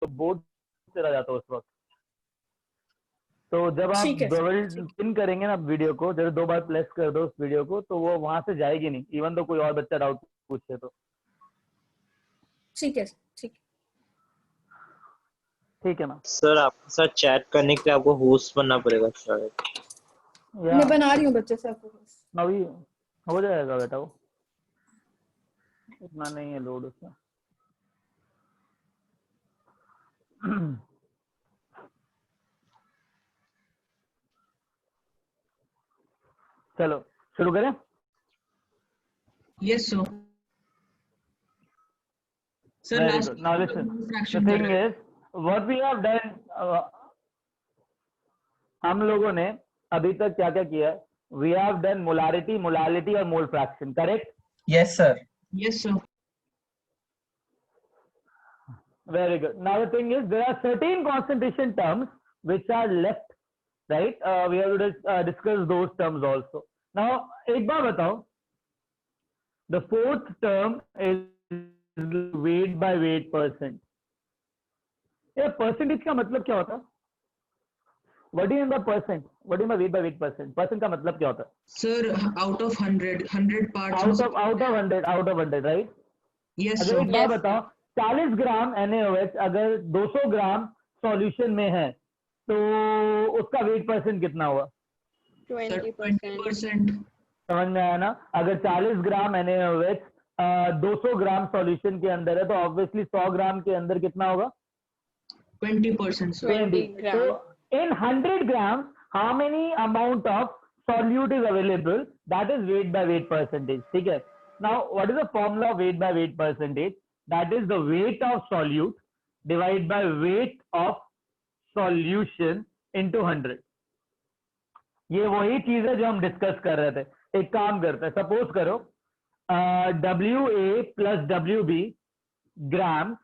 Board चला जाता है उस वक्त। तो जब आप ठीक है डबल पिन करेंगे ना वीडियो को, जब 2 बार प्रेस कर दो उस वीडियो को, तो वो वहां से जाएगी नहीं, इवन तो कोई और बच्चा डाउट पूछे तो। ठीक है ठीक। ठीक है ना सर आपके साथ चैट करने के लिए आपको होस्ट बनना पड़ेगा शायद। या मैं बना रही हूँ बच्चे से आपको। अभी हो जाएगा बेटा, वो इतना नहीं है लोड उसमें। चलो शुरू करें। Yes, sir. Sir, Very last good. Now listen. The fraction thing कर रहे हैं। is, what we have done, हम लोगों ने अभी तक क्या क्या किया है? We have done molarity, molality और mole fraction, correct? Yes, sir. Yes, sir. Very good. Now the thing is, there are certain concentration terms which are left, right? We have to discuss those terms also. Now एक बार बताओ, the fourth term is weight by weight percent. ये percentage का मतलब क्या होता है? What do you mean by percent? What do you mean by weight by weight percent? Percent का मतलब क्या होता है? Sir, out of 100 parts. Out of 100, right? Yes, अगर sir. एक बात बताओ, 40 ग्राम NaOH अगर 200 ग्राम सॉल्यूशन में है, तो उसका वेट परसेंट कितना हुआ? 20%. समझ में आया ना? अगर 40 ग्राम NaOH 200 ग्राम सॉल्यूशन के अंदर है, तो ऑब्वियसली 100 ग्राम के अंदर कितना होगा? 20%, sir. 20 gram. So in 100 grams, how many amount of solute is available? That is weight by weight percentage. ठीक है? Now what is the formula of weight by weight percentage? That is the weight of solute divided by weight of solution into 100. ये वही चीज है जो हम discuss कर रहे थे। एक काम करते हैं, सपोज करो WA प्लस WB ग्राम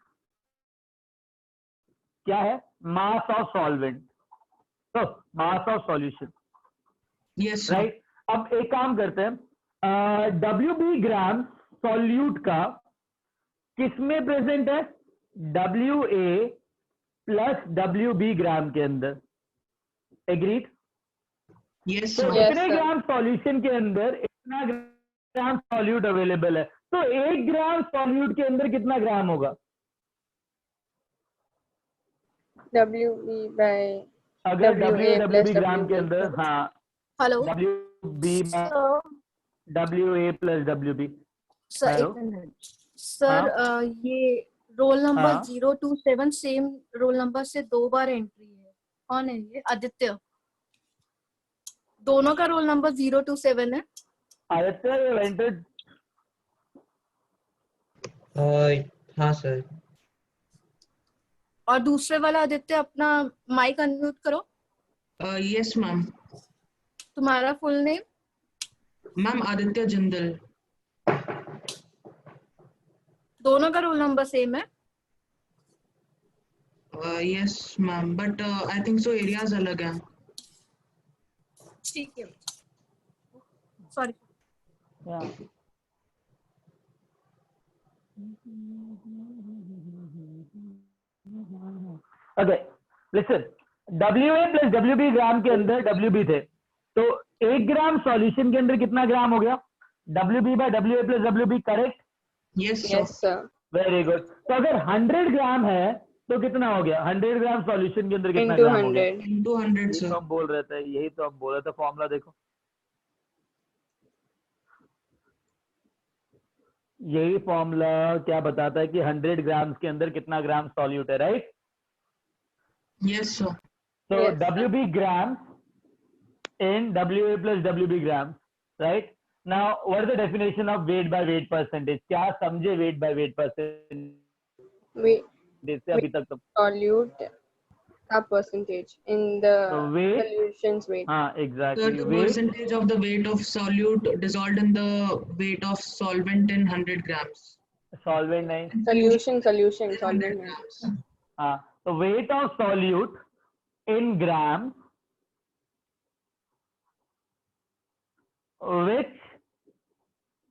क्या है? मास ऑफ सॉल्वेंट, तो mass of solution, Yes, sir. Right? अब एक काम करते हैं, WB ग्राम सॉल्यूट का किसमें प्रेजेंट है? WA प्लस WB ग्राम के अंदर। एग्रीड? Yes, तो sir. Yes, इतने sir. ग्राम सॉल्यूशन के अंदर इतना ग्राम सॉल्यूट अवेलेबल है, तो 1 ग्राम सॉल्यूट के अंदर कितना ग्राम होगा? WB by अगर WA plus WB ग्राम के WB. अंदर, हाँ, hello WB WA plus WB। Sir, hello? एक मिनट सर। ये रोल नंबर हाँ। 027 सेम रोल नंबर से 2 बार एंट्री है। कौन है ये? आदित्य। दोनों का रोल नंबर 027 है। आदित्य एंटर्ड। हाँ सर। और दूसरे वाला आदित्य अपना माइक अनम्यूट करो। Yes, ma'am. तुम्हारा full name? Ma'am, Aditya Jindal. दोनों का रोल नंबर सेम है। Yes, ma'am. But I think so areas अलग हैं. ठीक है, sorry. Okay listen, WA plus WB ग्राम के अंदर WB थे, तो 1 ग्राम सॉल्यूशन के अंदर कितना ग्राम हो गया? WB by WA plus WB, correct? Yes, sir. Yes, sir. Very good. तो अगर 100 ग्राम है तो कितना हो गया? 100 ग्राम सॉल्यूशन के अंदर कितना Into ग्राम हो गया? 100. Into 100, यही तो sir. हम बोल रहे थे, यही तो हम बोल रहे थे। फॉर्मूला देखो, यही फॉर्मूला क्या बताता है कि 100 ग्राम के अंदर कितना ग्राम सॉल्यूट है, right? Yes, sir. So Yes, sir. WB grams in WA plus WB grams, right? Now, what is the definition of weight by weight percentage? क्या समझे weight by weight percentage से अभी तक? तो Solute a percentage in the weight, solution's weight. हाँ Sir, exactly, the weight, percentage of the weight of solute dissolved in the weight of solvent in 100 grams. solvent नहीं, Solution, 100 solvent. grams. हाँ, तो weight of solute in grams which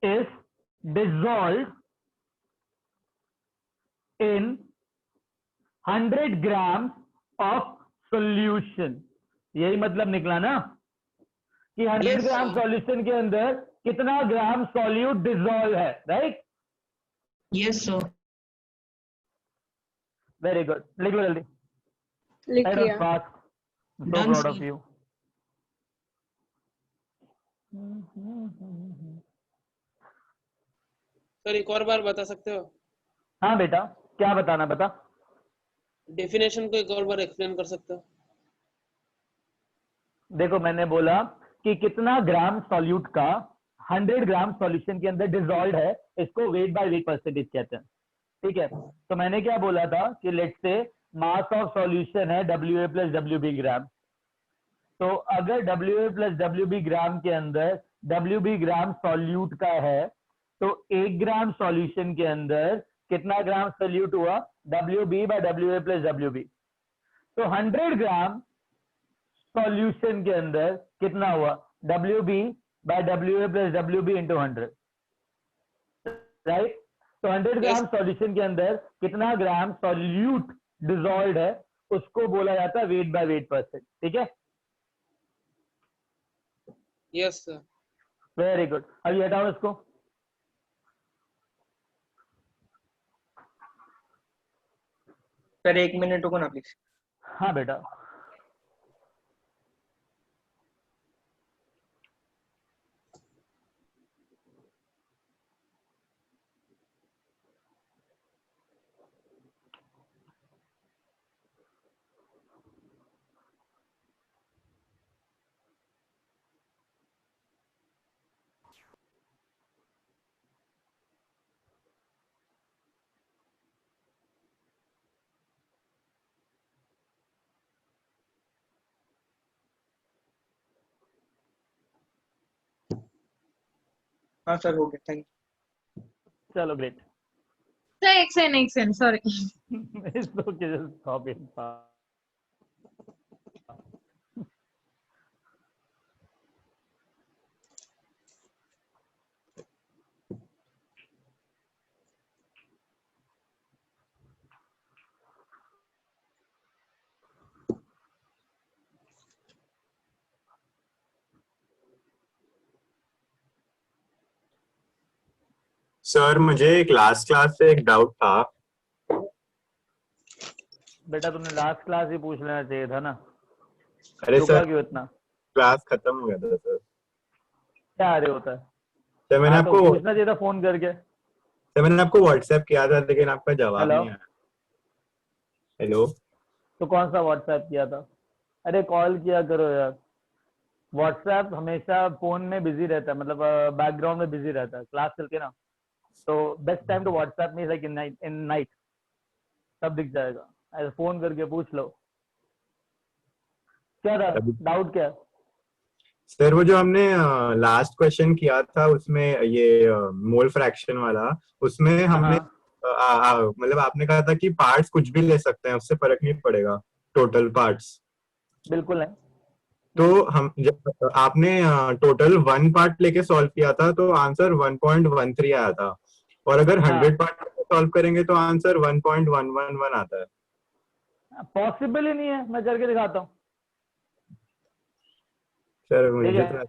is dissolved in 100 grams of solution, यही मतलब निकला ना कि 100 Yes, ग्राम sir. Solution के अंदर कितना ग्राम सॉल्यूट डिसॉल्व है, right? Yes, sir. Very good, लिख लो जल्दी. लिख That was लिया. fast. So Done, proud of sir. you. Sir एक और बार बता सकते हो? हाँ बेटा, क्या बताना, बता. डेफिनेशन को एक और बार एक्सप्लेन कर सकते हो? देखो मैंने बोला कि कितना ग्राम सॉल्यूट का 100 ग्राम सॉल्यूशन के अंदर डिसॉल्व है, इसको वेट बाय वेट परसेंटेज कहते हैं. ठीक है, तो मैंने क्या बोला था कि let's say mass of solution है WA प्लस WB ग्राम. तो अगर WA प्लस WB ग्राम के अंदर WB ग्राम सॉल्यूट का है, तो 1 ग्राम सॉल्यूशन के अंदर कितना ग्राम सॉल्यूट हुआ? WB by WA plus WB. तो 100 ग्राम सॉल्यूशन के अंदर कितना हुआ? WB by WA plus WB into 100, right? तो 100 ग्राम सॉल्यूशन के अंदर कितना ग्राम सॉल्यूट डिसॉल्व है, उसको बोला जाता है वेट बाय वेट परसेंट. ठीक है, यस सर. Very good. अभी हटाओ इसको. सर 1 मिनट रुको ना प्लीज. हाँ बेटा. हाँ सर हो गया, थैंक चलो ग्रेट. Sir, एक second, sorry. It's okay, just stop it. Sir मुझे लास्ट क्लास से एक डाउट था. बेटा तुमने लास्ट क्लास ही पूछ लेना चाहिए था ना. अरे रुका सर क्यों इतना? क्लास खत्म हो गया था सर. क्या आ रहे होता है? सर मैंने हाँ, तो आपको पूछना चाहिए था फोन करके. सर मैंने आपको व्हाट्सएप किया था लेकिन आपका जवाब हेलो? नहीं आया. हेलो. तो कौन सा व्हाट्सएप किया था? अरे कॉल किया करो यार. व्हाट्सएप हमेशा फोन में बिजी रहता है, मतलब बैकग्राउंड में बिजी रहता है, क्लास चलती है ना. तो बेस्ट टाइम टू व्हाट्सएप में लाइक इन नाइट, तब दिख जाएगा. ऐसे फोन करके पूछ लो. क्या था डाउट? क्या? सर वो जो हमने लास्ट क्वेश्चन किया था उसमें ये मोल फ्रैक्शन वाला, उसमें हमने मतलब आपने कहा था कि पार्ट्स कुछ भी ले सकते हैं, उससे फर्क नहीं पड़ेगा टोटल पार्ट्स. बिल्कुल नहीं. तो हम जब आपने टोटल 1 पार्ट लेके सॉल्व किया था तो आंसर 1.13 आया था, और अगर 100 पार्ट सॉल्व करेंगे तो आंसर 1.111 आता है. पॉसिबल ही नहीं है. मैं करके दिखाता हूँ. सर मुझे ठीक है. तो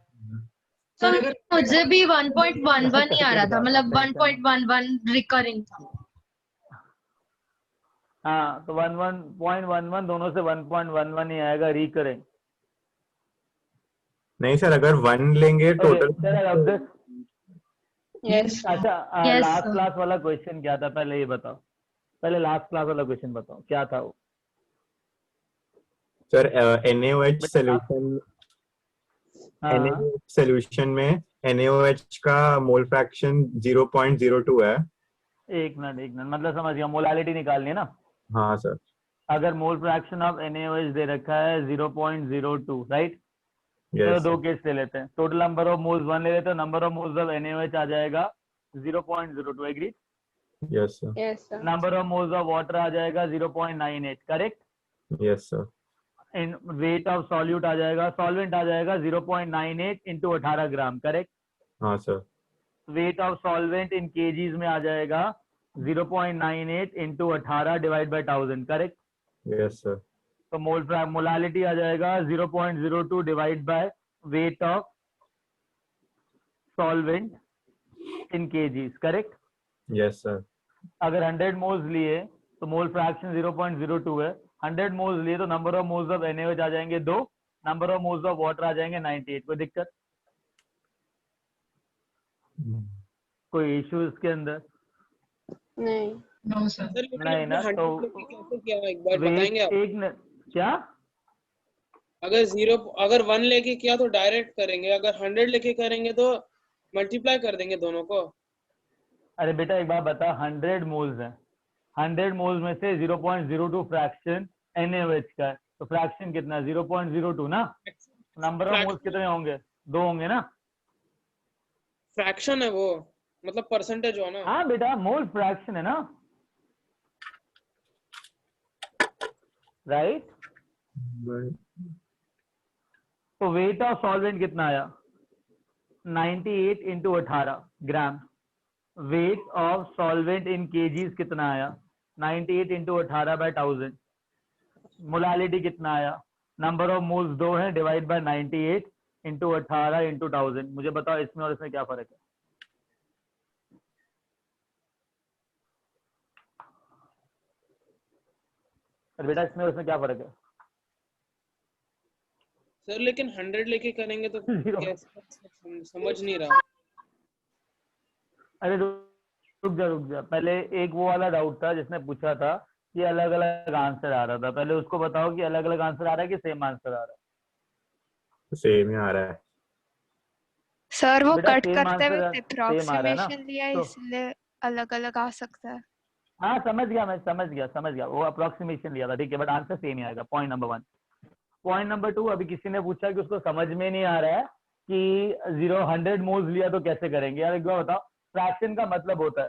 सर अगर मुझे भी 1.11 ही आ रहा था, मतलब 1.11 रिकरिंग था. हाँ, तो 1.11 दोनों से 1.11 ही आएगा रिकरिंग. नहीं सर, अगर 1 लेंगे टोटल. Yes. अच्छा, Yes, लास्ट sir. क्लास वाला क्वेश्चन क्या था पहले ये बताओ. पहले लास्ट क्लास वाला क्वेश्चन बताओ क्या था वो. सर NaOH सोल्यूशन, हाँ, NaOH सोल्यूशन में NaOH का मोल फ्रैक्शन 0.02 है. एक मिनट मतलब समझ गया. मोलालिटी निकालनी है ना. हाँ सर. अगर मोल फ्रैक्शन ऑफ NaOH दे रखा है 0.02, राइट? तो यस दो केस ले लेते हैं. टोटल नंबर ऑफ मोल्स 1 ले लेते हैं. Number of moles of NaOH आ जाएगा 0.02. Agree? Yes sir. Yes, sir. Number of moles of water आ जाएगा 0.98. Correct? Yes sir. In weight of solute आ जाएगा, सॉल्वेंट आ जाएगा 0.98 इंटू 18 ग्राम. करेक्ट? हाँ sir. Weight of solvent in kgs में आ जाएगा 0.98 into 18 divide by 1000. Correct? Yes sir. तो मोलालिटी आ जाएगा 0.02 divide by weight of solvent in kgs, correct. Yes sir. अगर 100 मोल्स लिए तो मोल फ्रैक्शन 0.02 है, 100 मोल्स लिए तो number of moles of NaOH आ जाएंगे 2, number of moles of water आ जाएंगे 98। कोई दिक्कत, कोई इश्यू इसके अंदर? नहीं। No, sir. सर लेकिन नहीं ना, आपने तो 100 लेके कैसे किया, एक बार बताएंगे आप? क्या अगर 1 लेके किया तो डायरेक्ट करेंगे, अगर 100 लेके करेंगे तो मल्टीप्लाई कर देंगे दोनों को। अरे बेटा एक बार बता, 100 मोल्स हैं, 100 मोल्स में से 0.02 फ्रैक्शन NaOH का है, तो फ्रैक्शन कितना है? 0.02 ना। नंबर ऑफ मोल्स कितने होंगे? 2 होंगे ना। फ्रैक्शन है वो, मतलब परसेंटेज हो ना। हाँ बेटा, मोल फ्रैक्शन है ना, राइट। तो वेट ऑफ सॉल्वेंट कितना आया? 98 into 18 gram. Wait of solvent in kgs कितना आया? 98 इंटू 18 बाय 1000। मोलालिटी कितना आया? नंबर ऑफ मोल्स 2 है, डिवाइड बाय 98 इंटू 18 इंटू 1000। मुझे बताओ इसमें और इसमें क्या फर्क है? अरे बेटा इसमें और इसमें क्या फर्क है? सर लेकिन 100 लेके करेंगे तो Zero. कैसे, समझ नहीं रहा। अरे रुक जा, पहले एक वो वाला डाउट था जिसने पूछा था कि अलग अलग आंसर आ रहा था, पहले उसको बताओ कि अलग अलग आंसर आ रहा है कि सेम आंसर आ रहा है? सेम ही आ रहा है सर वो बेटा कट सेम करते आंसर हुए सेम आ रहा है ना, अप्रोक्सीमेशन लिया तो इसलिए अलग अलग आ सकता है। हाँ समझ गया, मैं समझ गया, वो अप्रोक्सीमेशन लिया था, ठीक है, बट आंसर सेम ही आएगा। Point number 1। पॉइंट नंबर 2, अभी किसी ने पूछा कि उसको समझ में नहीं आ रहा है कि 100 मोल्स लिया तो कैसे करेंगे। यार एक बार बताओ, फ्रैक्शन का मतलब होता है,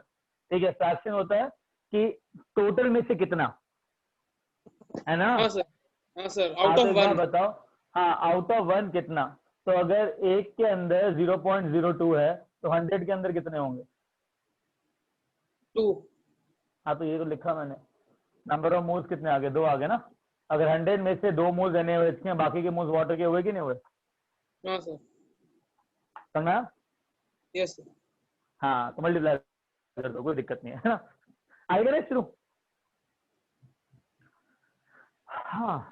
ठीक है, फ्रैक्शन होता है कि टोटल में से कितना है ना। हाँ सर, हाँ आउट तो ऑफ एक बार 1। बताओ, हाँ आउट ऑफ 1 कितना, तो अगर एक के अंदर 0.02 है तो 100 के अंदर कितने होंगे? 2। हाँ तो ये तो लिखा मैंने, नंबर ऑफ मोल्स कितने आ गए? 2 आ गए ना। अगर 100 में से 2 मोल्स NaOH के हैं, बाकी के मोल्स वाटर के हुए कि नहीं हुए? हाँ सर, समझा? Yes sir. हाँ तो मल्टीप्लाई कर दो, कोई दिक्कत नहीं है ना। आएगा ना शुरू? हाँ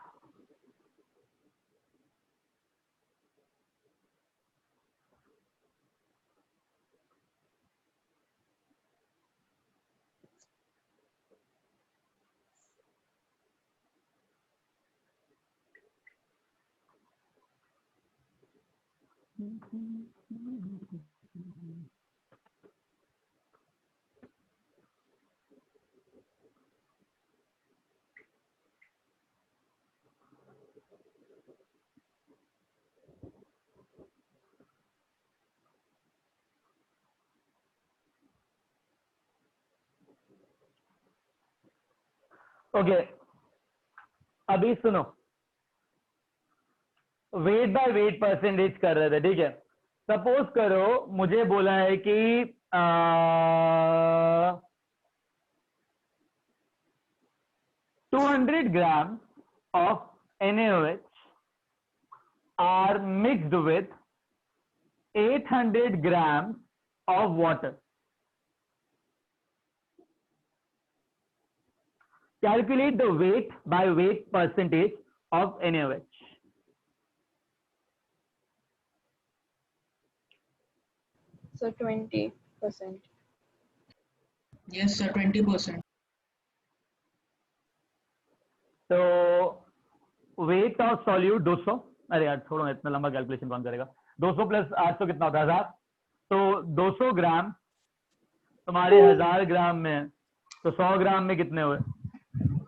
ओके, अभी सुनो, वेट बाय वेट परसेंटेज कर रहे थे, ठीक है। सपोज करो मुझे बोला है कि 200 gram of NaOH are mixed with 800 grams of water. Calculate the weight by weight percentage of NaOH. So 20%. Yes, sir, 20%. तो वेट ऑफ सॉल्यूट 200, अरे यार छोड़ो, इतना लंबा कैलकुलेशन कौन करेगा। 200 प्लस 800 कितना होता है? 1000। तो 200 ग्राम तुम्हारे 1000 ग्राम में, तो 100 ग्राम में कितने हुए?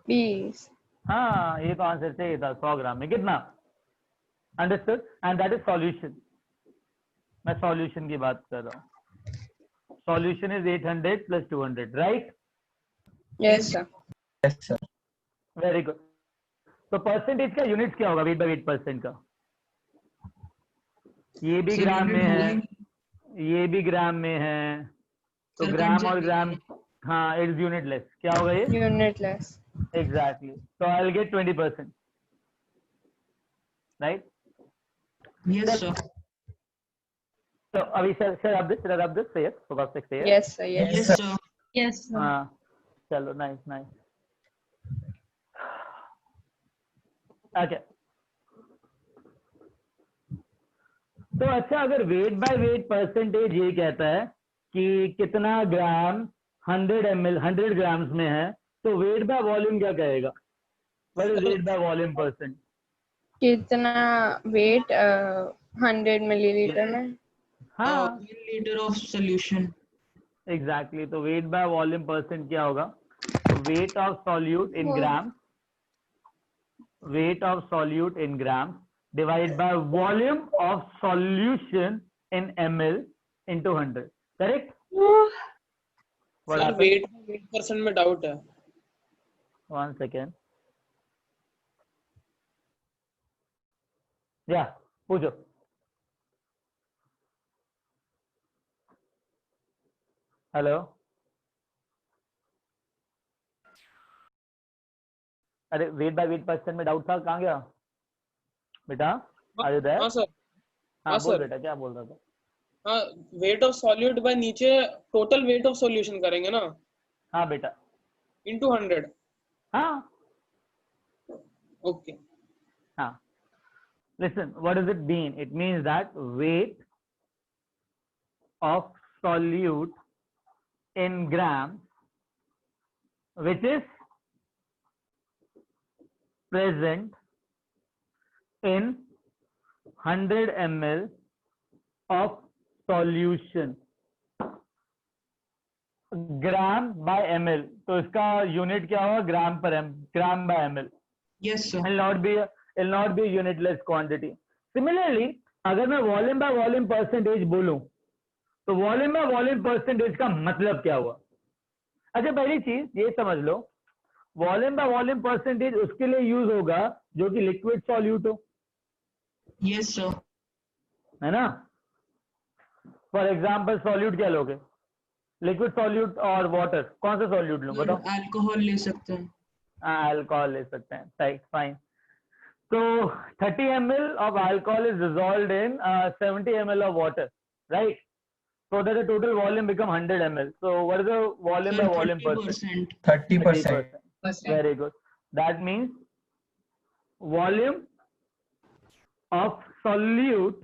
20. हाँ ये तो आंसर चाहिए था, 100 ग्राम में कितना। Understood, and that is solution. मैं सॉल्यूशन की बात कर रहा हूँ। Solution is 800 plus 200, right? Yes, sir. Yes, sir. Very good. तो परसेंटेज का यूनिट क्या होगा वेट बाय वेट परसेंट का? ये भी Sir, ग्राम में unit है, होगी। ये भी ग्राम में है, तो Sir, ग्राम और concept ग्राम, हाँ इट्स यूनिटलेस। क्या होगा ये? Unitless. Exactly. So I'll get 20%. Right? Yes, sir. So Avi, shall I rub this? Shall I rub this? Say yes. For God's sake, say yes. Yes, sir. Yes. Yes, sir. Yes, sir. Chalo, nice, nice. Okay. तो अच्छा, अगर wait by wait percentage ये कहता है कि कितना ग्राम 100 grams में है, तो वेट बाय वॉल्यूम क्या कहेगा? What is wait by volume percent? कितना वेट 100 मिलीलीटर में? हाँ 1 liter of solution. एग्जैक्टली. तो वेट बाय वॉल्यूम परसेंट क्या होगा? Wait of solute in gram, weight of solute in grams divided by volume of solution in ml into 100. Correct? What sir happened? Weight percent में doubt है. 1 second. Yeah, पूछो. Hello. अरे weight by weight percent में doubt था, कहाँ गया बेटा? Are you there? हाँ सर. हाँ हाँ बोल सर. बेटा, क्या बोल रहा था? हाँ, वेट ऑफ सॉल्यूट बाय नीचे टोटल वेट ऑफ सॉल्यूशन करेंगे ना, हाँ बेटा. इनटू 100. हाँ ओके. हाँ. Listen, what does it mean? It means that weight of solute in grams, which is present in 100 ml of solution. Gram by ml, तो इसका unit क्या होगा? Gram per m, gram by ml. Yes, sir. Will not be a unitless quantity. Similarly, अगर मैं volume by volume percentage बोलूं, तो volume by volume percentage का मतलब क्या हुआ? अच्छा, पहली चीज ये समझ लो, वॉल्यूम बाय वॉल्यूम परसेंटेज उसके लिए यूज होगा जो कि लिक्विड सॉल्यूट हो, Yes, sir. है ना? फॉर एग्जाम्पल सॉल्यूट क्या लोगे? लिक्विड सॉल्यूट और वाटर, कौन सा सॉल्यूट लो बताओ? अल्कोहल ले सकते हैं. अल्कोहल ले सकते हैं. Right, fine. So 30 ml of alcohol is dissolved in 70 ml of water, right? So that the total volume become 100 ml. So what is the volume by Sir, volume percent? 30%. 30%. Very good. That means volume of solute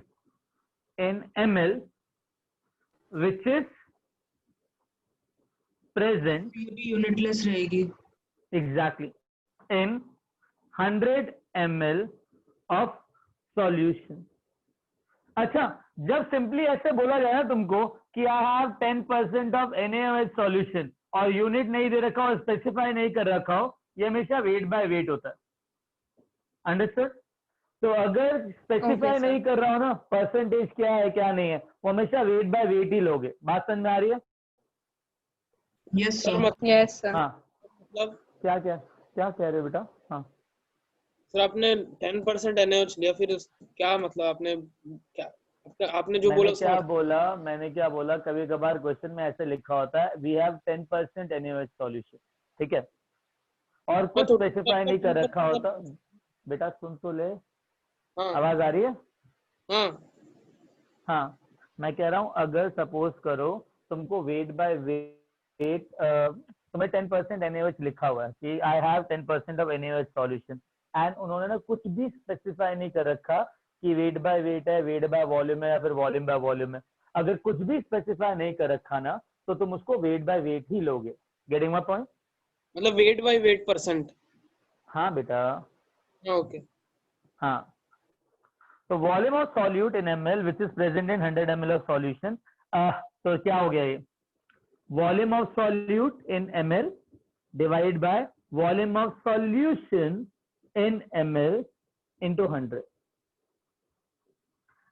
in ml, which is present ये भी unitless रहेगी. exactly in 100 ml of solution. अच्छा, जब simply ऐसे बोला जाए ना तुमको कि I have 10% of NaOH solution और यूनिट नहीं दे रखा हो, स्पेसिफाई नहीं कर रखा हो, ये हमेशा वेट बाय वेट होता है. अंडरस्टूड? तो अगर स्पेसिफाई Okay, sir. नहीं कर रहा हो ना परसेंटेज क्या है क्या नहीं है, वो हमेशा वेट बाय वेट ही लोगे. बात समझ में आ रही है? Yes, sir sir. मतलब Yes, sir. हाँ, क्या क्या क्या कह रहे हो बेटा? हाँ, सर आपने 10% NaOH लिया, फिर क्या मतलब आपने क्या आपने जो बोला मैंने क्या बोला, कभी कभार क्वेश्चन में ऐसे लिखा होता है वी हैव 10% NaOH सॉल्यूशन, ठीक है, और कुछ तो स्पेसिफाई नहीं कर रखा होता. बेटा सुन तो ले, हाँ आवाज आ रही है? हाँ हाँ, मैं कह रहा हूँ अगर सपोज करो तुमको वेट बाय वेट तुम्हें 10% NaOH लिखा हुआ है कि I have 10% of NaOH solution, and उन्होंने ना कुछ भी स्पेसिफाई नहीं कर रखा कि वेट बाय वेट है, वेट बाय वॉल्यूम है, या फिर वॉल्यूम बाय वॉल्यूम है. अगर कुछ भी स्पेसिफाई नहीं कर रखा ना, तो तुम उसको वेट बाय वेट ही लोगे. Getting my point? मतलब वेट बाय वेट परसेंट. हाँ बेटा, ओके. हाँ. तो volume of solute in ml which is present in 100 ml of solution. तो क्या हो गया ये? Volume of solute in ml divide by volume of solution in ml into 100.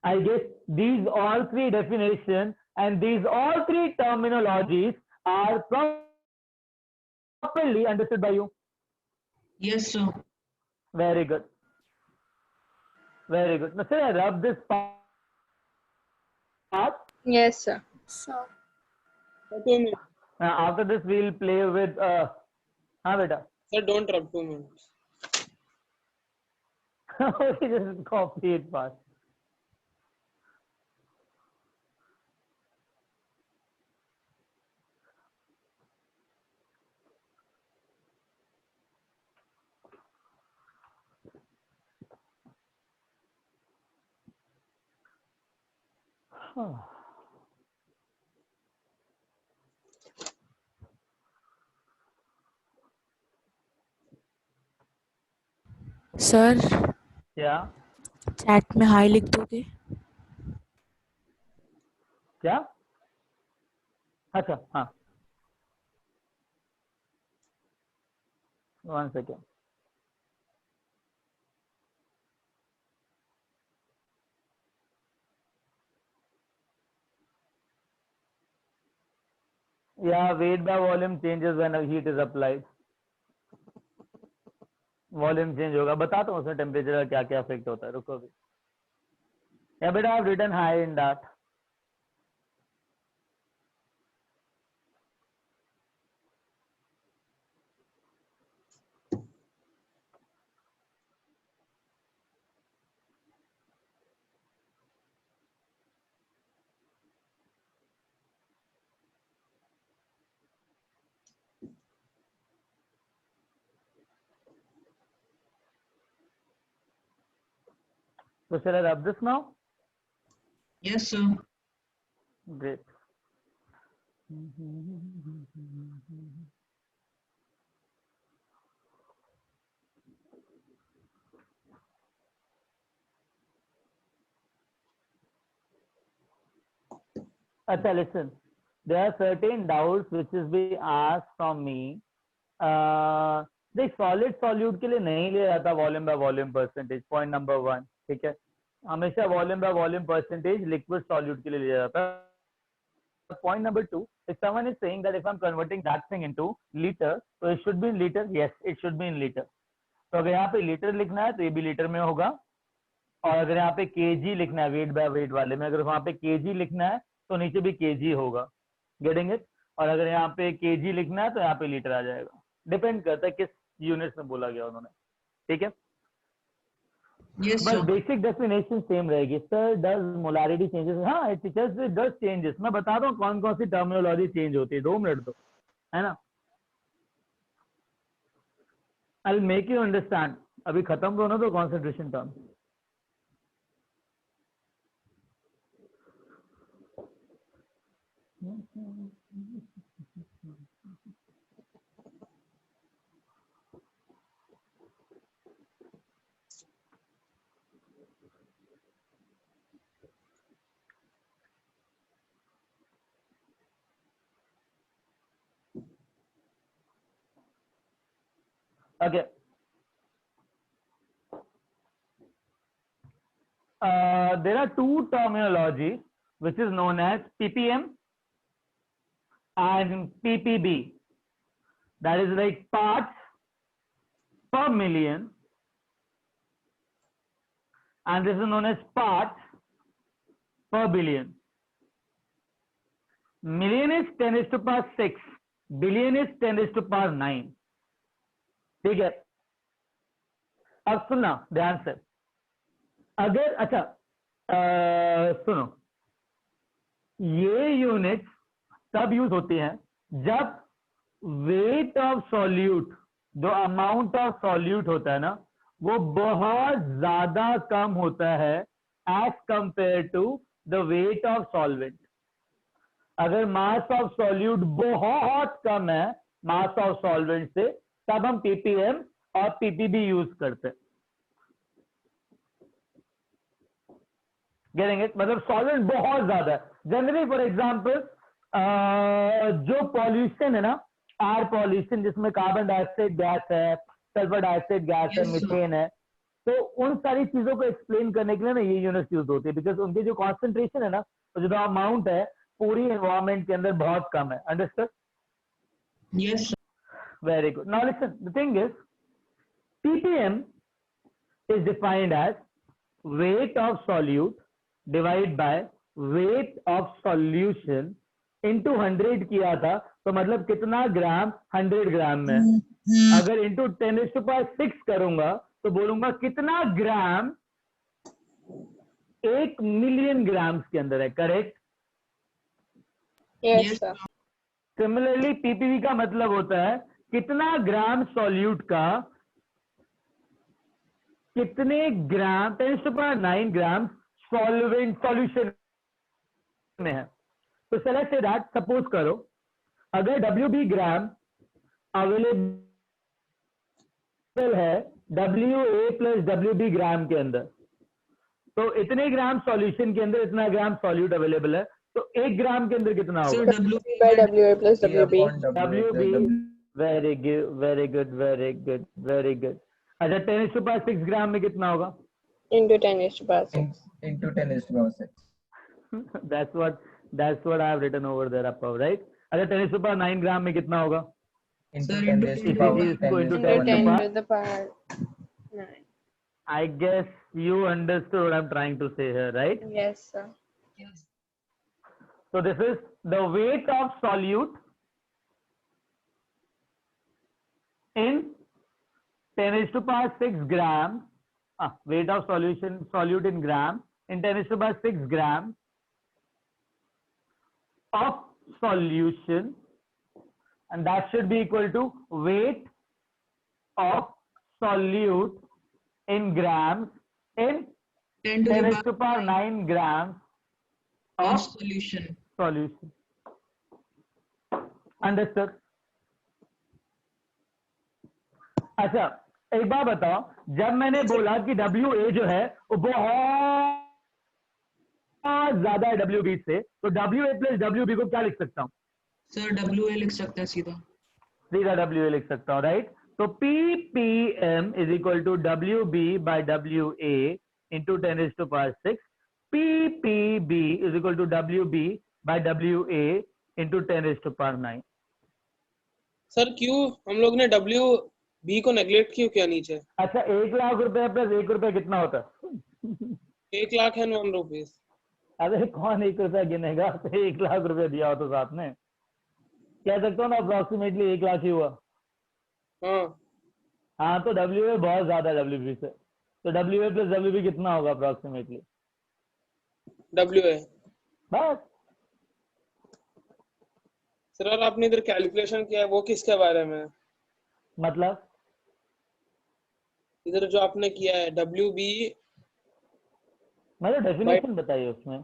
I guess these all three definitions and these all three terminologies are properly understood by you. Yes, sir. Very good. Very good. Now, sir, I rub this part. Yes, sir. After this, we'll play with. हाँ बेटा. Sir, don't rub 2 minutes. Just copy it fast. Sir क्या chat में high लिख दोगे? क्या? अच्छा हाँ, 1 second. Yeah, weight by volume changes when a heat is applied. Volume change होगा, बताता हूँ उसमें टेम्परेचर का क्या क्या इफेक्ट होता है, रुको भी। या बेटा I have written high in that. So shall I rub this now? Yes, sir. Great. Acha, listen. There are certain doubts which is being asked from me. देख सॉलिड सॉल्यूट के लिए नहीं लिया जाता volume by volume percentage, point number 1, ठीक है। हमेशा volume by volume percentage liquid solute के लिए लिया जाता है। Point number 2, if someone is saying that if I'm converting that thing into liter, so it should be in liter. Yes, it should be in liter. तो अगर यहाँ पे litre लिखना है तो ये भी लीटर में होगा, और अगर यहाँ पे केजी लिखना है वेट बाय वेट वाले में, अगर वहाँ पे केजी लिखना है तो नीचे भी केजी होगा, गेटिंग इट। और अगर यहाँ पे केजी लिखना है तो यहाँ पे लीटर आ जाएगा, डिपेंड करता है किस यूनिट में बोला गया उन्होंने, ठीक है। Yes, बस sir. बेसिक डेफिनेशन सेम रहेगी। Sir does molarity changes? हाँ, टीचर्स डज चेंजेस। मैं बता रहा हूँ कौन कौन सी टर्मिनोलॉजी चेंज होती है, 2 मिनट दो, है ना। I make you understand. अभी खत्म तो ना तो concentration term. Okay. There are 2 terminologies which is known as ppm and ppb. That is like parts per million, and this is known as parts per billion. Million is 10 is to power 6, billion is 10 is to power 9, ठीक है। अब सुनना ध्यान से, अगर अच्छा सुनो, ये यूनिट तब यूज होती है जब वेट ऑफ सॉल्यूट, जो अमाउंट ऑफ सॉल्यूट होता है ना, वो बहुत ज्यादा कम होता है as compare to the weight of solvent. अगर मास ऑफ सॉल्यूट बहुत कम है मास ऑफ सॉल्वेंट से, तब हम पीपीएम और पीपीबी यूज करते हैं, गेटिंग इट। मतलब सॉल्वेंट बहुत ज्यादा है। जनरली फॉर एग्जांपल जो पॉल्यूशन है ना, एयर पॉल्यूशन, जिसमें कार्बन डाइऑक्साइड गैस है, सल्फर डाइऑक्साइड गैस है, Yes, sir. मीथेन है, तो उन सारी चीजों को एक्सप्लेन करने के लिए ना ये यूनिट यूज होती है, बिकॉज उनकी जो कॉन्सेंट्रेशन है ना, जो अमाउंट है पूरी एनवायरमेंट के अंदर बहुत कम है। Understood? Yes, sir. Very good. Now listen, the thing is, ppm is defined as weight of solute divided by weight of solution into 100 किया था, तो मतलब कितना ग्राम 100 ग्राम में, अगर इंटू 10⁻6 करूंगा तो बोलूंगा कितना ग्राम 1 मिलियन ग्राम्स के अंदर है, correct? Yes, Yes, sir. Similarly PPV का मतलब होता है कितना ग्राम सॉल्यूट का कितने ग्राम 10⁹ ग्राम सॉल्वेंट सॉल्यूशन में है। तो सेलेक्ट से दैट, सपोज करो अगर WB ग्राम अवेलेबल है WA प्लस WB ग्राम के अंदर, तो इतने ग्राम सॉल्यूशन के अंदर इतना ग्राम सॉल्यूट अवेलेबल है, तो 1 ग्राम के अंदर कितना sir, होगा? W By WA plus WB. WB, very good very good very good very good. अच्छा 10⁻6 ग्राम में कितना होगा? Into 10⁻6. into 10⁻6. that's what I have written over there above, right? अच्छा 10⁻9 ग्राम में कितना होगा? Into Sir, 10 into raised to 10 power is going to 10 raised to Into power 10 to the power 9. I guess you understood what I'm trying to say here, right? Yes, sir. Yes. So this is the weight of solute in 10⁻6 gram, weight of solute in gram in 10⁻6 gram of solution, and that should be equal to weight of solute in grams in 10 to the power 10⁻9 grams of of solution. solution. Understood? अच्छा एक बात बताओ, जब मैंने बोला कि WA जो है वो बहुत ज्यादा है WB से, तो WA प्लस WB को क्या लिख सकता हूँ? Sir, WA लिख सकते हैं सीधा. सीधा WA लिख सकता हूँ, राइट? तो PPM is equal to WB by WA into 10⁻6, PPB is equal to WB by WA into 10⁻9। Sir क्यों हम लोग ने WB को नेग्लेक्ट क्यों किया नीचे? अच्छा 1 लाख रुपए प्लस 1 रुपए कितना होता है? 1,01 रुपीस। अरे कौन 1 रुपया गिनेगा? तो 1 लाख रुपए दिया हो तो साथ में कह सकता हूँ ना अप्रोक्सीमेटली 1 लाख ही हुआ। हाँ तो WA बहुत ज्यादा WB से, तो WA प्लस WB कितना होगा अप्रोक्सीमेटली? WA बस। सर आपने इधर कैलकुलेशन किया है वो किसके बारे में? मतलब इधर जो आपने किया है WB, मतलब डेफिनेशन बताइए उसमें।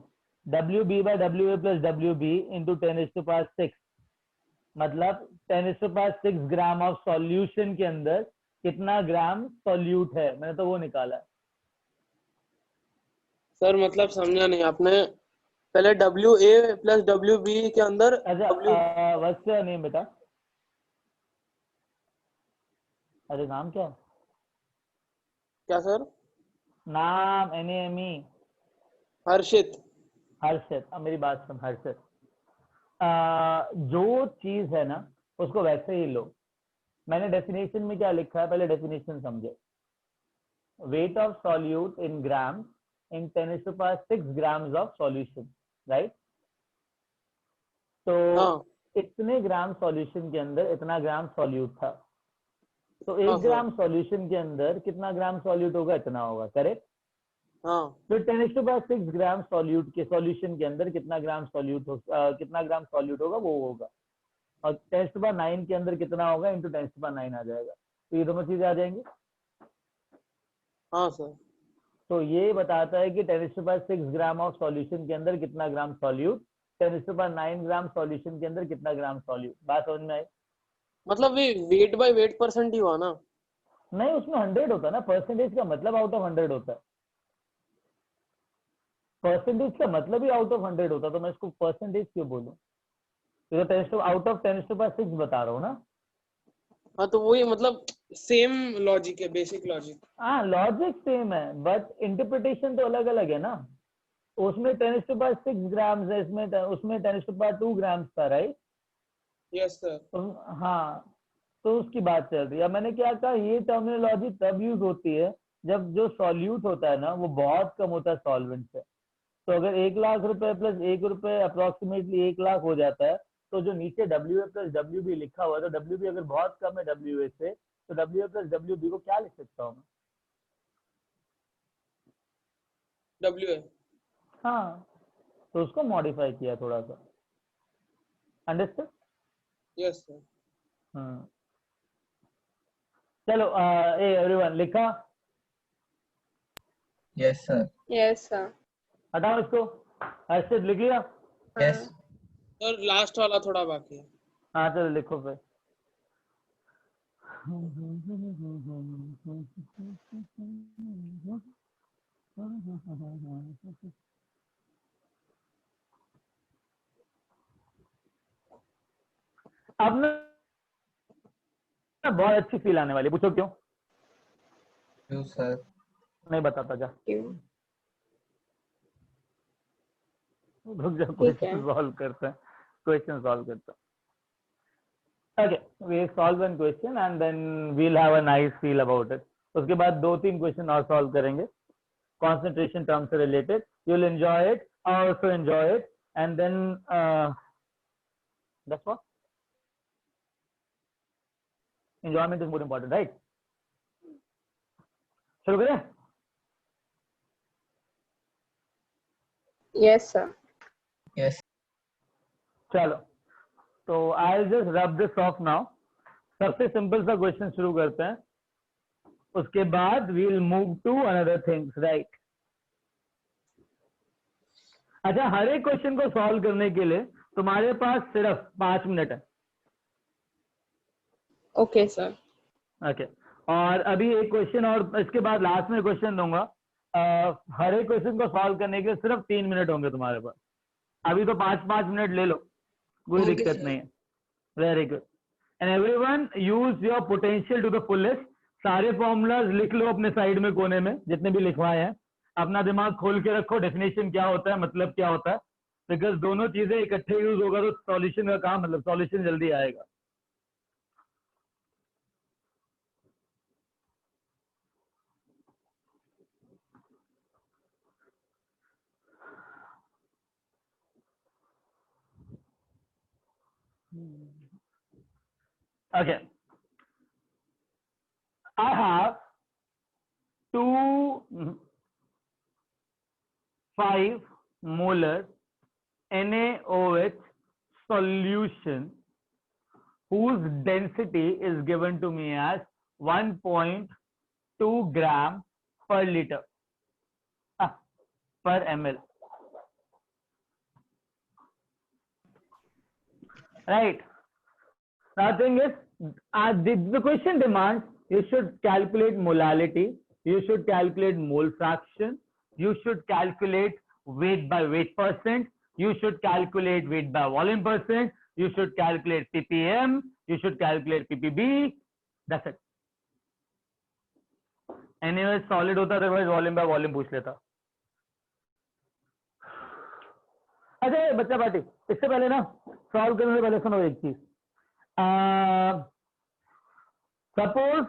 WB by WA plus WB into 10⁻6, मतलब 10⁻6 ग्राम ऑफ सॉल्यूशन के अंदर कितना ग्राम सॉल्यूट है, मैंने तो वो निकाला है। सर मतलब समझा नहीं आपने, पहले WA प्लस WB के अंदर अच्छा व्हाट्स योर नेम बेटा? अरे नाम क्या? क्या सर? नाम NAME? हर्षित। हर्षित, अब मेरी बात सुन हर्षित, जो चीज है ना उसको वैसे ही लो। मैंने डेफिनेशन में क्या लिखा है, पहले डेफिनेशन समझे। Wait of solute in gram in 10⁻6 grams of solution, right? तो इतने ग्राम सॉल्यूशन के अंदर इतना ग्राम सॉल्यूट था, तो 1 ग्राम सॉल्यूशन के अंदर कितना ग्राम सॉल्यूट होगा? इतना होगा, करेक्ट? तो 10⁻6 ग्राम सॉल्यूट के सॉल्यूशन के अंदर कितना ग्राम सॉल्यूट होगा वो होगा, और 10⁻9 के अंदर कितना होगा इंटू 10⁻9 आ जाएगा। तो ये दोनों चीजें आ जाएंगी। हाँ सर। तो ये बताता है कि 10⁻6 ग्राम ऑफ सॉल्यूशन के अंदर कितना ग्राम सॉल्यूट, 10⁻9 ग्राम सॉल्यूशन के अंदर कितना ग्राम सॉल्यूट। बात समझ में आई? मतलब वेट बाय वेट परसेंट ही हुआ ना? नहीं, उसमें 100 होता है ना, परसेंटेज का मतलब आउट ऑफ 100 होता है। परसेंटेज का मतलब ही आउट ऑफ 100 होता, तो मैं इसको परसेंटेज क्यों बोलूं? तो आउट ऑफ 10⁻6 बता रहा हूँ ना। हाँ तो वही मतलब सेम लॉजिक है, बेसिक लॉजिक। हाँ लॉजिक सेम है, बट इंटरप्रिटेशन तो अलग अलग है ना। उसमें 10⁻6 ग्राम्स है, इसमें उसमें 10⁻2 ग्राम्स था, राइट? Yes sir. हाँ तो उसकी बात चल रही है। मैंने क्या कहा, ये टर्मिनोलॉजी तब यूज होती है जब जो सॉल्यूट होता है ना वो बहुत कम होता है सॉल्वेंट से। तो अगर 1 लाख रुपए प्लस 1 रुपए अप्रोक्सीमेटली 1 लाख हो जाता है, तो जो नीचे WA प्लस WB लिखा हुआ है, तो WB अगर बहुत कम है WA से, तो WA प्लस WB को क्या लिख सकता हूँ मैं? WA। हाँ, तो उसको मॉडिफाई किया थोड़ा सा। अंडरस्टूड? Yes sir. हाँ, चलो एवरीवन लिखा? Yes, sir. Yes, sir. हटाओ इसको। अर्षित लिख लिया? Yes. सर लास्ट वाला थोड़ा बाकी है। हाँ चलो लिखो फिर। अब ना बहुत अच्छी फील आने वाली, पूछो क्यों? You, sir. नहीं बताता जा, You. रुक जा, क्वेश्चन सॉल्व करते हैं, क्वेश्चन सॉल्व करते हैं। Okay, we solve one question and then we'll have a nice feel about it. उसके बाद 2-3 क्वेश्चन और सॉल्व करेंगे, concentration terms से related. You'll enjoy it, I also enjoy it, and then that's what. Enjoyment is more important, right? शुरू करें? Yes, sir. Yes. चलो, तो I'll just rub this off now. सबसे सिंपल सा question शुरू करते हैं, उसके बाद we'll move to another things, right? अच्छा, हर एक क्वेश्चन को सॉल्व करने के लिए तुम्हारे पास सिर्फ 5 मिनट है। Okay, sir. ओके, और अभी एक क्वेश्चन और इसके बाद लास्ट में क्वेश्चन दूंगा। हर एक क्वेश्चन को सॉल्व करने के लिए सिर्फ 3 मिनट होंगे तुम्हारे पास। अभी तो 5-5 मिनट ले लो, कोई Okay, दिक्कत sir. नहीं है। Very good. And everyone use your potential to the fullest. सारे फॉर्मूलाज लिख लो अपने साइड में कोने में, जितने भी लिखवाए हैं। अपना दिमाग खोल के रखो, डेफिनेशन क्या होता है, मतलब क्या होता है, बिकॉज दोनों चीजें इकट्ठे यूज होगा तो सॉल्यूशन का काम, मतलब सॉल्यूशन जल्दी आएगा। Okay, I have 2.5 molar NaOH solution whose density is given to me as 1.2 gram per liter per ml. Right. Now, thing is, the question demands you should calculate molality, you should calculate mole fraction, you should calculate weight by weight percent, you should calculate weight by volume percent, you should calculate ppm, you should calculate ppb. That's it. Anyway, solid होता तो volume by volume पूछ लेता। अच्छा बच्चा party, इससे पहले ना solve करने से पहले सुनो एक चीज। सपोज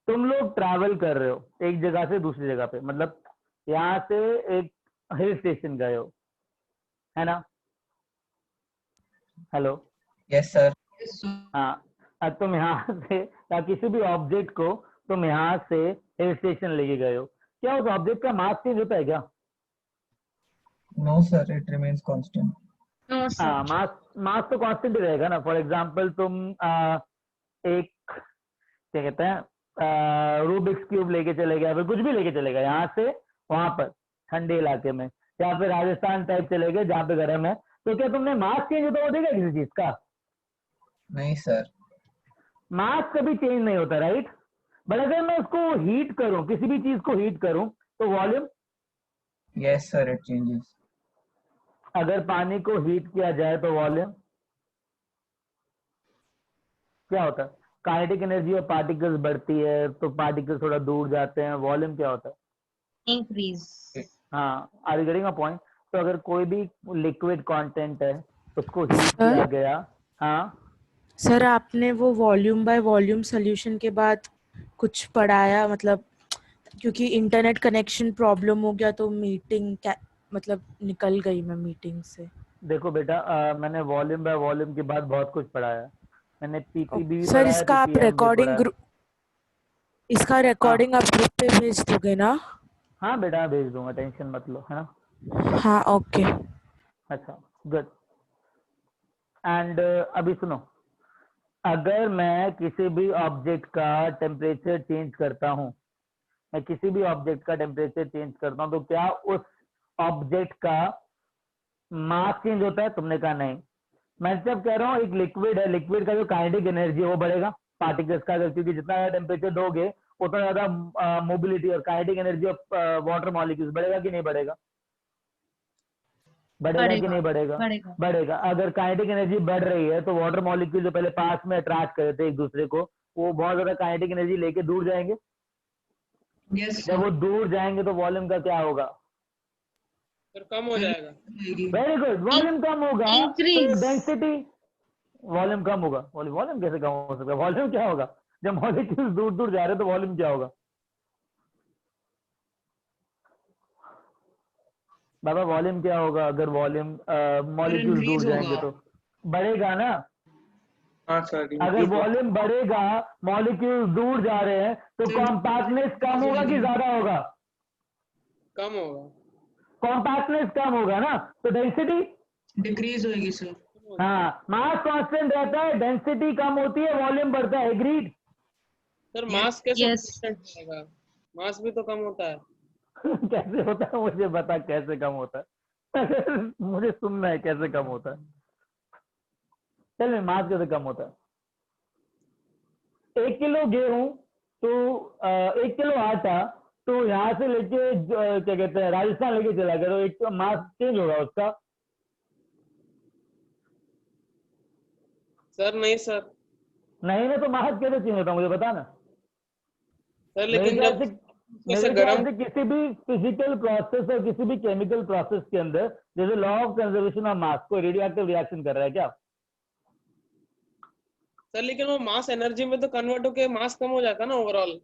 तुम लोग ट्रैवल कर रहे हो एक जगह से दूसरी जगह पे, मतलब यहाँ से एक हिल स्टेशन गए हो, है ना? Hello? Yes, sir. Yes, sir. हाँ, अब तुम यहाँ से या किसी भी ऑब्जेक्ट को तुम यहाँ से हिल स्टेशन लेके गए हो, क्या उस ऑब्जेक्ट का मास चेंज होता है क्या? No, sir. It remains constant. No, sir. हाँ, मास तो कांस्टेंट ही रहेगा ना। फॉर एग्जांपल तुम एक क्या कहते हैं रूबिक्स क्यूब लेके चले गए, फिर कुछ भी लेके चले गए यहाँ से वहां पर ठंडे इलाके में, या फिर राजस्थान टाइप चले गए जहाँ पे गर्म है, तो क्या तुमने मास चेंज होता देगा किसी चीज का? नहीं, sir. मास कभी चेंज नहीं होता, राइट? बट अगर मैं उसको हीट करूं, किसी भी चीज को हीट करूं, तो volume? Yes, sir. It changes. अगर पानी को हीट किया जाए तो वॉल्यूम क्या होता है? काइनेटिक एनर्जी और पार्टिकल्स बढ़ती है तो पार्टिकल्स थोड़ा दूर जाते हैं, वॉल्यूम क्या होता है? Increase. हाँ, are you getting my point? तो अगर कोई भी लिक्विड कंटेंट है उसको हीट किया गया। हाँ सर, आपने वो वॉल्यूम बाय वॉल्यूम सॉल्यूशन के बाद कुछ पढ़ाया, मतलब क्योंकि इंटरनेट कनेक्शन प्रॉब्लम हो गया तो मीटिंग मतलब निकल गई मैं मीटिंग से। देखो बेटा, मैंने वॉल्यूम बाय वॉल्यूम के बाद बहुत कुछ पढ़ाया। मैंने पीपीबी भी सर पढ़ा है, इसका आप पीपीएम भी रिकॉर्डिंग पढ़ा है। ग्रुप इसका रिकॉर्डिंग आप ग्रुप पे भेज दोगे ना? हाँ बेटा भेज दूंगा, टेंशन मत लो, है ना। हाँ ओके। अच्छा गुड। एंड अभी सुनो, अगर मैं किसी भी ऑब्जेक्ट का टेम्परेचर चेंज करता हूँ, मैं किसी भी ऑब्जेक्ट का टेम्परेचर चेंज करता हूँ, तो क्या उस ऑब्जेक्ट का मास चेंज होता है? तुमने कहा नहीं। मैं जब कह रहा हूँ एक लिक्विड है, लिक्विड का जो काइनेटिक एनर्जी है वो बढ़ेगा पार्टिकल्स का, क्योंकि जितना ज्यादा टेम्परेचर दोगे उतना ज्यादा मोबिलिटी और kinetic energy of water molecules बढ़ेगा कि नहीं बढ़ेगा? बढ़ेगा कि नहीं बढ़ेगा? बढ़ेगा। बढ़ेगा। अगर काइनेटिक एनर्जी बढ़ रही है तो वाटर मॉलिक्यूल जो पहले पास में अट्रैक्ट करे थे एक दूसरे को, वो बहुत ज्यादा काइनेटिक एनर्जी लेके दूर जाएंगे। Yes, जब sir. वो दूर जाएंगे तो वॉल्यूम का क्या होगा? फिर कम हो जाएगा। वेरी गुड, वॉल्यूम कम होगा तो Increase. डेंसिटी, वॉल्यूम कम होगा। वॉल्यूम कैसे कम हो सकता है? वॉल्यूम क्या होगा? जब मॉलिक्यूल दूर दूर जा रहे हैं तो वॉल्यूम क्या होगा? बाबा वॉल्यूम क्या होगा अगर वॉल्यूम मॉलिक्यूल दूर increase जाएंगे? होगा। तो बढ़ेगा ना। हाँ सर, अगर वॉल्यूम बढ़ेगा, मॉलिक्यूल दूर जा रहे हैं, तो Sir, कॉम्पैक्टनेस कम होगा कि ज्यादा होगा? कम होगा। कॉम्पैक्टनेस कम होगा ना, तो डेंसिटी, डिक्रीज होगी सर। हाँ, मास कांस्टेंट रहता है, डेंसिटी कम होती है, वॉल्यूम बढ़ता है। एग्रीड? सर मास कैसे Yes. कांस्टेंट रहेगा? मास भी तो कम होता है। कैसे होता है मुझे बता, कैसे कम होता है? मुझे सुनना है कैसे कम होता है। चल मास कैसे कम होता है? 1 किलो गेहूं तो 1 किलो आटा तो यहाँ से लेके क्या कहते हैं राजस्थान लेके चला गया, तो एक मास चेंज होगा उसका? सर नहीं सर। नहीं ना, तो मास कैसे चेंज होता है मुझे बता ना। सर मेरे लेकिन ख्याल जब से उसमें मेरे से ख्याल गर्म, से किसी भी फिजिकल प्रोसेस और किसी भी केमिकल प्रोसेस के अंदर जैसे law of conservation of mass, को रेडियो एक्टिव रिएक्शन कर रहा है क्या? सर लेकिन वो मास एनर्जी में तो कन्वर्ट होके मास कम हो जाता है ना ओवरऑल।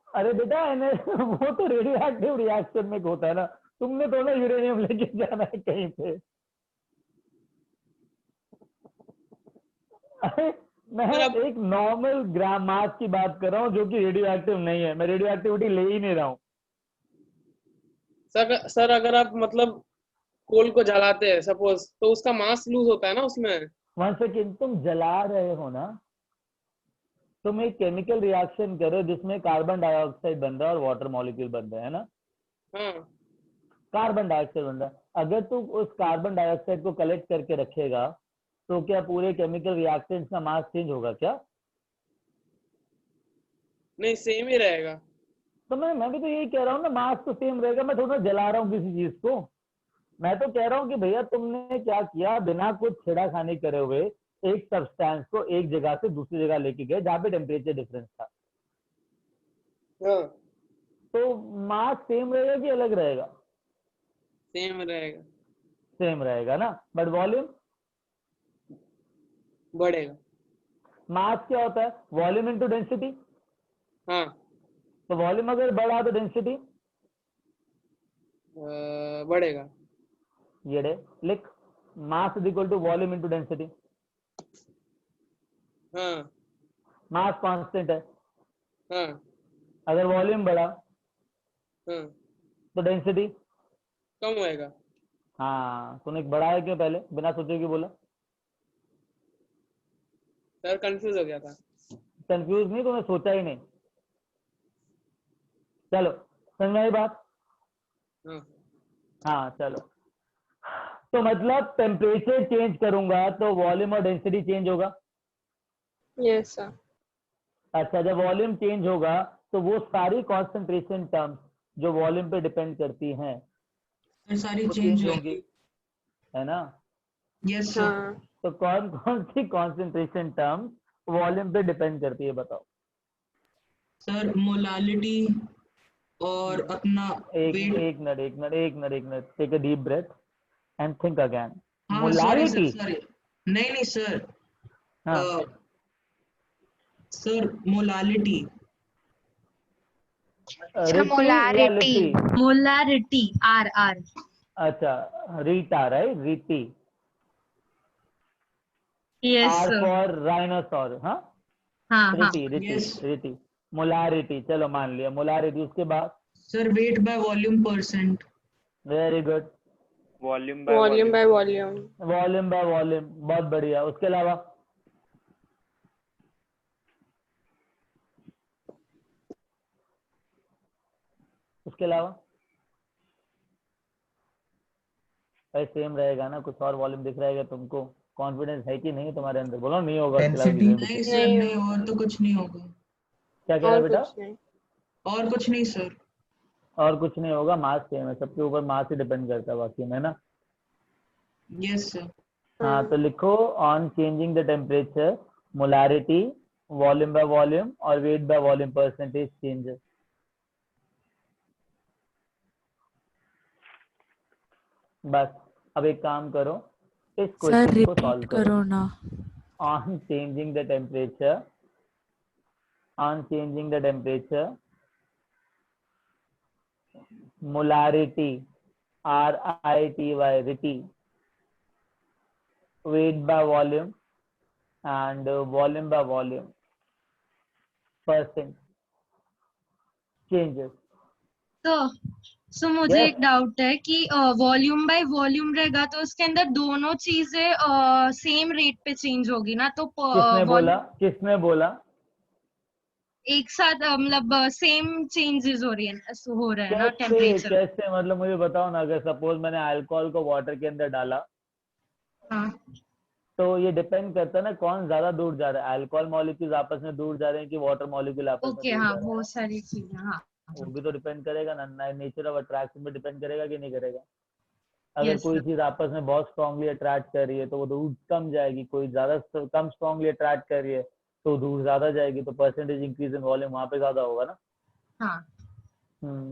अरे बेटा वो तो रेडियो एक्टिव रिएक्शन में होता है ना, तुमने तो ना यूरेनियम लेके जाना है कहीं पे। अरे मैं सर अब एक नॉर्मल ग्राम मास की बात कर रहा हूँ जो कि रेडियो एक्टिव नहीं है, मैं रेडियो एक्टिविटी ले ही नहीं रहा हूँ। सर अगर आप मतलब कोल को जलाते हैं सपोज, तो उसका मास लूज होता है ना उसमें। वन सेकेंड, तुम जला रहे हो ना, तुम एक केमिकल रिएक्शन करो जिसमें कार्बन डाइऑक्साइड बन रहा है और वाटर मॉलिक्यूल बन रहा है ना। हाँ कार्बन डाइऑक्साइड बन रहा है, अगर तू उस कार्बन डाइऑक्साइड को कलेक्ट करके रखेगा तो क्या पूरे केमिकल रिएक्टेंट्स का मास चेंज होगा क्या? नहीं, सेम ही रहेगा। तो मैं भी तो यही कह रहा हूँ ना, मास तो सेम रहेगा। मैं थोड़ा जला रहा हूँ किसी चीज को, मैं तो कह रहा हूँ कि भैया तुमने क्या किया, बिना कुछ छेड़ाखानी करे हुए एक सब्सटेंस को एक जगह से दूसरी जगह लेके गए जहाँ पे टेम्परेचर डिफरेंस था, हाँ तो मास सेम रहेगा कि अलग रहेगा? सेम रहेगा। सेम रहेगा ना, बट वॉल्यूम बढ़ेगा। मास क्या होता है? Volume into density. हाँ तो वॉल्यूम अगर बढ़ा तो डेंसिटी बढ़ेगा। ये डे लिख, mass is equal to volume into density. हाँ मास कांस्टेंट है, हाँ अगर वॉल्यूम बढ़ा हाँ तो डेंसिटी कम होएगा। हाँ, तूने बढ़ाया क्यों पहले, बिना सोचे क्यों बोला? सर कंफ्यूज हो गया था। कंफ्यूज नहीं, तूने सोचा ही नहीं। चलो समझ में आई बात? हाँ हाँ चलो, तो मतलब टेम्परेचर चेंज करूंगा तो वॉल्यूम और डेंसिटी चेंज होगा। Yes, sir. अच्छा, जब वॉल्यूम चेंज होगा तो वो सारी कॉन्सेंट्रेशन टर्म्स जो वॉल्यूम पे डिपेंड करती हैं सर सारी वो चेंज चेंज होगी। होंगी, है ना? Yes sir. हाँ. तो कौन कौन सी कॉन्सेंट्रेशन टर्म्स वॉल्यूम पे डिपेंड करती है बताओ? सर मोलालिटी और अपना एक वेट। एक minute, take a deep breath and think again. हाँ सॉरी सर, मोलालिटी, सॉरी। नहीं सर। हाँ सर मोलालिटी। रिटी या लिटी? Molarity. R. अच्छा, रीटा, राइट, रीटी। Yes, R sir. for rhinosaur. हाँ, हाँ हाँ. Yes. रिटी मोलारिटी, चलो मान लिया मोलारिटी। उसके बाद Sir, weight by volume percent. Very good, volume Volume by volume. Volume by volume, बहुत बढ़िया। उसके अलावा भाई सेम रहेगा ना, कुछ और वॉल्यूम दिख रहेगा तुमको? कॉन्फिडेंस है कि नहीं तुम्हारे अंदर? बोलो नहीं होगा उसके अलावा Density. किसी में भी। नहीं सर, नहीं नहीं, और तो कुछ नहीं होगा। क्या कह रहे और बेटा? कुछ नहीं। और कुछ नहीं सर। और कुछ नहीं होगा, मास सेम है, सबके ऊपर मास ही डिपेंड करता है बाकी में ना। Yes sir. हाँ, तो लिखो on changing the temperature molarity volume by volume और weight by volume percentage changes. बस अब एक काम करो, इस सर क्वेश्चन को सॉल्व रिपीट करो। करो ना। On changing the temperature, on changing the temperature, molarity, RITY, RITY, weight by volume and volume by volume percent changes. तो मुझे Yes. एक डाउट है कि वॉल्यूम बाय वॉल्यूम रहेगा तो उसके अंदर दोनों चीजें सेम रेट पे चेंज होगी ना, तो किसने बोला एक साथ मतलब सेम चेंजेस हो रहे हैं ना कैसे टेम्परेचर। कैसे मतलब मुझे बताओ ना, अगर सपोज मैंने अल्कोहल को वाटर के अंदर डाला, हाँ तो ये डिपेंड करता है ना कौन ज्यादा दूर जा रहा है, अल्कोहल मॉलिक्यूल्स आपस में दूर जा रहे हैं कि वाटर मॉलिक्यूल आपस में ओके, दूर हाँ जा रहे वो हैं। सारी चीजें, हाँ वो भी तो डिपेंड करेगा ना, नेचर ऑफ अट्रैक्शन पे डिपेंड करेगा कि नहीं करेगा। अगर यस कोई सर। चीज आपस में बहुत स्ट्रांगली अट्रैक्ट कर रही है तो वो दूर कम जाएगी, कोई ज्यादा कम स्ट्रांगली अट्रैक्ट कर रही है तो दूर ज्यादा जाएगी, तो परसेंटेज इंक्रीज इन वॉल्यूम वहां पे ज्यादा होगा ना। हाँ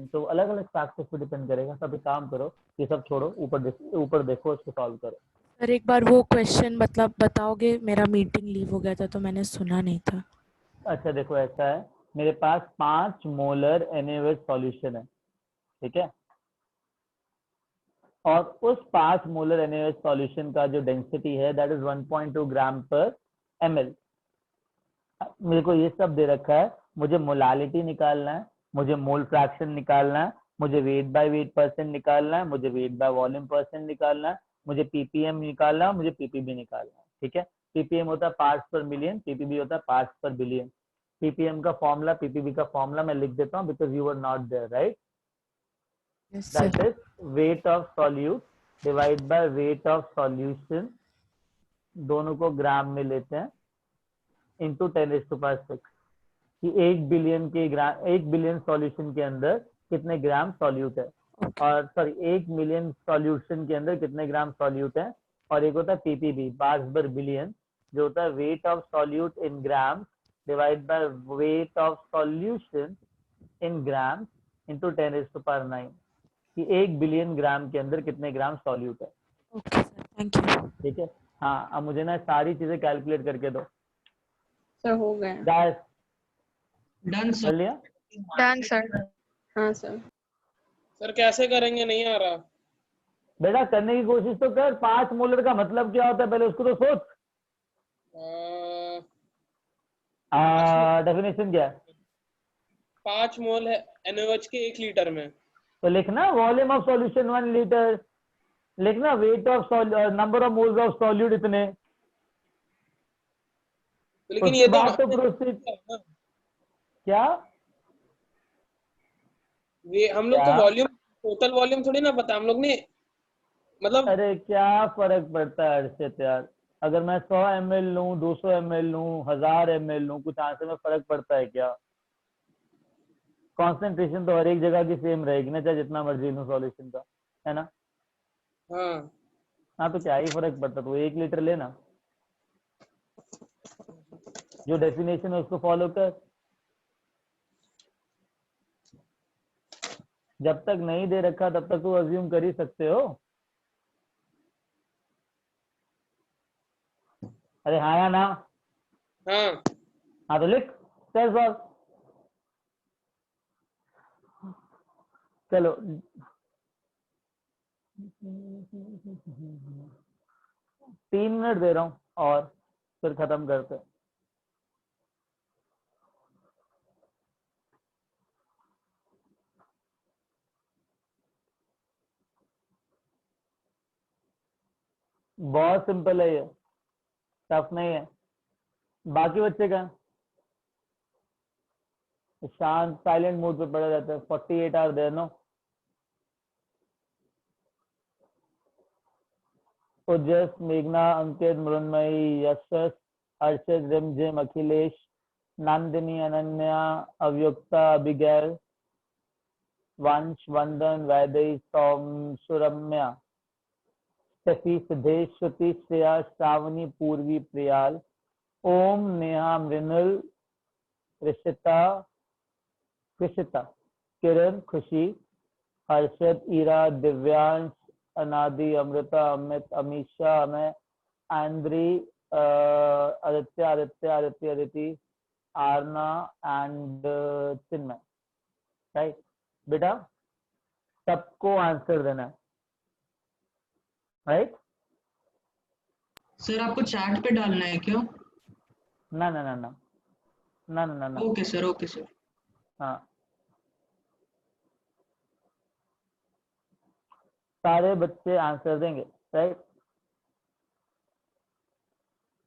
तो अलग अलग फैक्टर्स पे डिपेंड करेगा। सब एक काम करो, ये सब छोड़ो, ऊपर देखो, इसको सॉल्व करो। सर एक बार वो क्वेश्चन मतलब बताओगे? मेरा मीटिंग लीव हो गया था तो मैंने सुना नहीं था। अच्छा देखो, ऐसा है, मेरे पास 5 मोलर NaOH सॉल्यूशन है, ठीक है, और उस 5 मोलर NaOH सॉल्यूशन का जो डेंसिटी है that is 1.2 gram per ml। मेरे को ये सब दे रखा है, मुझे मोलालिटी निकालना है, मुझे मोल फ्रैक्शन निकालना है, मुझे वेट बाय वेट परसेंट निकालना है, मुझे वेट बाय वॉल्यूम परसेंट निकालना है, मुझे ppm निकालना है, मुझे ppb निकालना है, ठीक है। ppm होता है पार्ट्स पर मिलियन, ppb होता है पार्ट्स पर बिलियन। ppm का फॉर्मूला, ppb का फॉर्मूला मैं लिख देता हूँ because you were not there, right. Yes that sir. Is weight of solute divide by weight of solution, दोनों को ग्राम में लेते हैं, इंटू 10⁻⁶ कि 1 बिलियन सॉल्यूशन के अंदर कितने ग्राम सॉल्यूट है, और सॉरी 1 मिलियन सॉल्यूशन के अंदर कितने ग्राम सॉल्यूट है। और एक होता है ppb, पार्ट्स पर बिलियन, जो होता है weight of solute in gram divide by weight of solution in gram into 10⁹ कि 1 बिलियन ग्राम के अंदर कितने ग्राम सॉल्यूट है। Okay sir, thank you. ठीक है, हाँ अब मुझे ना सारी चीजें कैलकुलेट करके दो। सर हो गया। गाइस डन कर सर। लिया? Done sir. हाँ सर। सर कैसे करेंगे, नहीं आ रहा। बेटा करने की कोशिश तो कर। 5 मोलर का मतलब क्या होता है पहले उसको तो सोच। डेफिनेशन क्या है? 5 मोल है NaOH के 1 लीटर में। तो लिखना वॉल्यूम ऑफ सॉल्यूशन 1 लीटर, लिखना wait of number of moles of solute इतने। लेकिन ये उसके तो बाद तो प्रोसीड क्या हम लोग क्या? तो वॉल्यूम, टोटल वॉल्यूम थोड़ी ना पता हम लोग ने, मतलब अरे क्या फर्क पड़ता है अर्षित यार, अगर मैं 100 ml लूं, 200 ml लूं, 1000 ml लूं, कुछ आंसर में फर्क पड़ता है क्या? कॉन्सेंट्रेशन तो हर एक जगह की सेम रहेगी ना, चाहे जितना मर्जी लूं सॉल्यूशन का, है ना। हाँ तो क्या ही फर्क पड़ता, तो 1 लीटर लेना, जो डेफिनेशन है उसको फॉलो कर। जब तक नहीं दे रखा तब तक तो अज्यूम कर ही सकते हो। अरे हाँ या ना? हाँ तो लिख, चल सॉल्व। चलो 3 मिनट दे रहा हूँ और फिर खत्म करते हैं। बहुत सिंपल है ये, टफ नहीं है। बाकी बच्चे का शांत साइलेंट मूड पे पड़े रहते हैं। 48 आर देयर नो। ओजस, मेघना, अंकित, मृण्मयी, यशस, अर्षद, रिमझिम, अखिलेश, नंदिनी, अनन्या, अव्युक्ता, अभिगैल, वंश, वंदन, वैदेही, सुरम्या, शशि, सिद्धेश, श्रुति, श्रेया, श्रावणी, पूर्वी, प्रियाल, ओम, नेहा, मृणुल, ऋषिता, कृषिता, किरण, खुशी, हर्षद, ईरा, दिव्यांश, अनादि, अमृता, अमित, अमीशा, अमय, आंद्री, आदित्य, अदिति, आरना एंड चिन्मय। राइट बेटा, सबको आंसर देना है। राइट सर आपको चैट पे डालना है क्या? ना ना ना ना ना ना ना। Okay sir, okay sir. हाँ, सारे बच्चे आंसर देंगे। Right,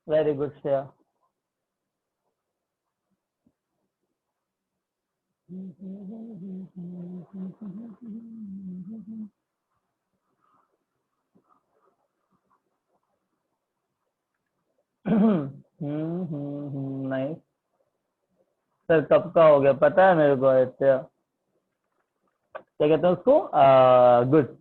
very good Shreya. नहीं सर, कब का हो गया पता है मेरे को आदित्य। क्या कहते हैं उसको? गुड।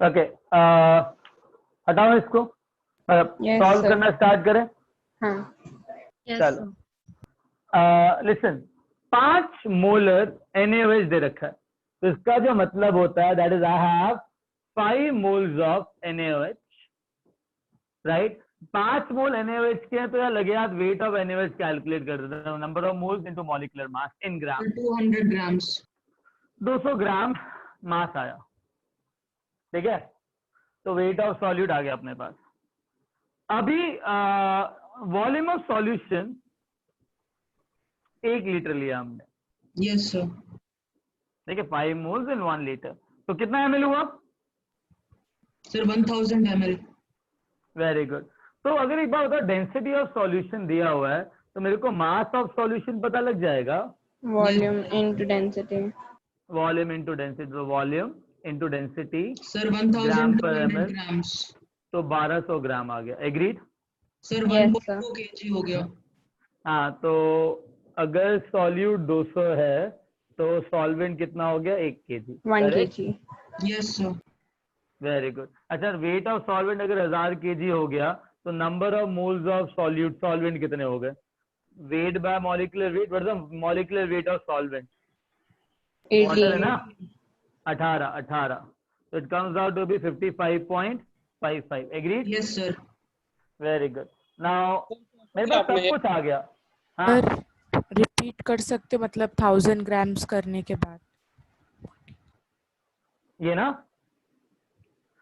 ओके, हटाओ इसको, सॉल्व करना स्टार्ट करें। हाँ। चलो, लिसन, 5 मोलर NaOH दे रखा है, तो इसका जो मतलब होता है that is I have 5 moles of NaOH। Right, 5 mole NaOH के हैं, तो यार लगे हाथ वेट ऑफ NaOH कैलकुलेट कर देते हैं। Number of moles into molecular mass in gram. 200 grams. 200 ग्राम मास आया। ठीक है, तो वेट ऑफ सॉल्यूट आ गया अपने पास। अभी वॉल्यूम ऑफ सॉल्यूशन 1 लीटर लिया हमने। Yes sir. ठीक है, 5 मोल्स इन 1 लीटर, तो कितना ml हुआ सर? 1000 ml। Very good. तो अगर एक बार बताओ, डेंसिटी ऑफ सॉल्यूशन दिया हुआ है, तो मेरे को मास ऑफ सॉल्यूशन पता लग जाएगा। Volume into density. Volume into density, तो वॉल्यूम इनटू डेंसिटी सर ग्राम पर 1200 ml, ग्राम्स। तो 1200 ग्राम आ गया। एग्रीड? सर Yes, 1.2 kg हो गया। हाँ, तो अगर सॉल्यूट 200 है तो सॉल्वेंट कितना हो गया? 1 kg। 1 kg। Yes sir. Very good. अच्छा, वेट ऑफ सॉल्वेंट अगर 1000 kg हो गया, तो number of moles of solute solvent कितने हो गए? Weight by molecular weight, what is the molecular weight of solvent? Water है ना, 18, तो it comes out to be 55.55। Agreed? Yes sir. Very good. Now मेरे पास सब कुछ आ गया। हाँ, रिपीट कर सकते हो, मतलब 1000 ग्राम्स करने के बाद? ये ना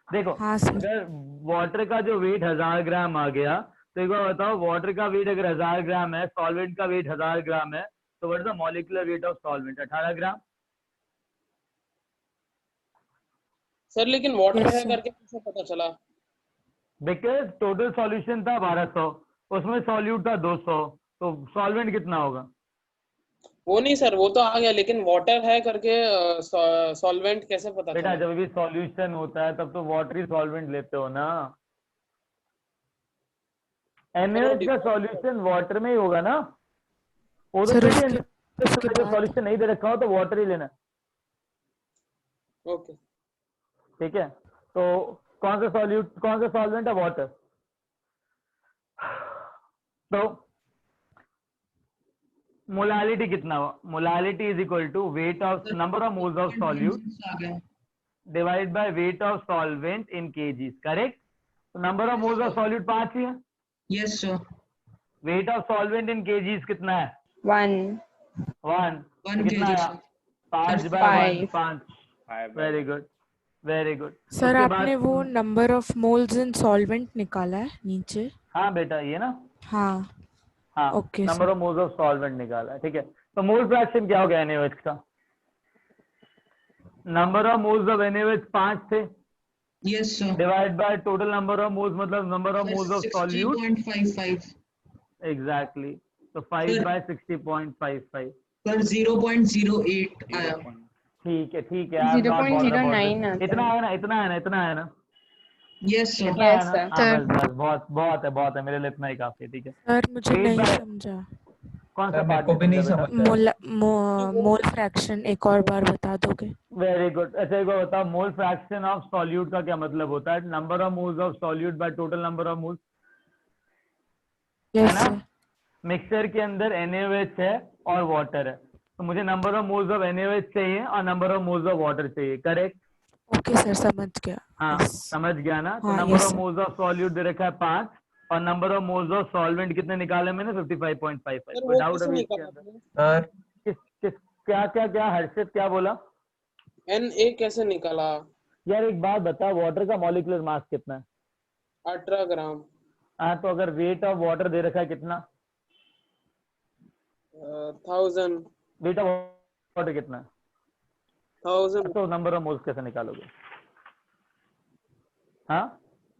देखो, हाँ सर। अगर वाटर का जो वेट 1000 ग्राम आ गया, तो एक बार बताओ, वाटर का वेट अगर 1000 ग्राम है, सॉल्वेंट का वेट 1000 ग्राम है, तो what is the molecular weight of solvent? 18 gram. Sir लेकिन वाटर Yes, है sir. करके कैसे पता चला? बिकॉज टोटल सॉल्यूशन था 1200, उसमें सॉल्यूट था 200, तो सॉल्वेंट कितना होगा? वो नहीं सर, वो तो आ गया, लेकिन वाटर है करके सॉल्वेंट कैसे पता बेटा चला? जब भी सॉल्यूशन होता है तब तो वाटरी सॉल्वेंट लेते हो ना। NaOH का सॉल्यूशन वाटर में ही होगा ना। वो तो सर फिर उसके भी बाद सॉल्यूशन नहीं दे रखा हो तो वाटर ही लेना। ओके। ठीक है, तो कौन सा सॉल्वेंट है? वाटर। तो मोलालिटी कितना हुआ? Molality is equal to weight of number of moles of solute divide by weight of solvent in kgs. Correct. तो number of moles of solute 5 ही है। Yes sir. Weight of solvent in kgs कितना है? 1. 1। 1 कितना kg आया? Sir. 5 by 1, 5. 5। Very good, very good. Sir उसके आपने बाद वो number of moles in solvent निकाला है नीचे? हाँ बेटा ये ना, हाँ हाँ okay number sir. Of moles of solvent निकाला है। ठीक है, तो मोल फ्रैक्शन क्या हो गया NaOH का? Number of moles of NaOH 5 थे, yes sir. Divide by total number of moles, मतलब number of moles of solute. 60.55 exactly, तो 5 सर। बाय 60.55। सर 0.08 आया। ठीक है, ठीक है, I am not bother about 0.09 this. आता इतना है. है ना, इतना है ना, इतना है ना, यस सर। इतना है Yes, ना। sir. हाँ सर बस बस, बहुत बहुत है, बहुत है, मेरे लिए इतना ही काफी है। ठीक है, सर मुझे वेट नहीं बाय समझा। कौन सा सर मेरे पार्ट को नहीं भी नहीं समझा बेटा? समझ आया। मोल फ्रैक्शन एक और बार बता दोगे? Very good. अच्छा एक बार बताओ, मोल फ्रैक्शन ऑफ सॉल्यूट का क्या मतलब होता है? Number of moles of solute by total number of moles, है यस ना। सर। मिक्सचर के अंदर NaOH है और वाटर है, तो मुझे number of moles of NaOH चाहिए और number of moles of water चाहिए। करेक्ट। ओके सर समझ गया। हाँ यस। समझ गया ना। तो हाँ number yes of sir. Moles of solute दे रखा है 5 और number of moles of solvent कितने निकाले मैंने? 55.55। सर कोई वो डाउट कैसे अभी इसके निकाला अंदर? आपने? सर किस क्या क्या क्या हर्षित क्या बोला? Na कैसे निकाला? यार एक बात बता, वाटर का मॉलिक्यूलर मास कितना है? 18 ग्राम। हाँ तो अगर वेट ऑफ वाटर दे रखा है कितना? 1000। वेट ऑफ वाटर कितना है? 1000। तो नंबर ऑफ मोल्स कैसे निकालोगे? हाँ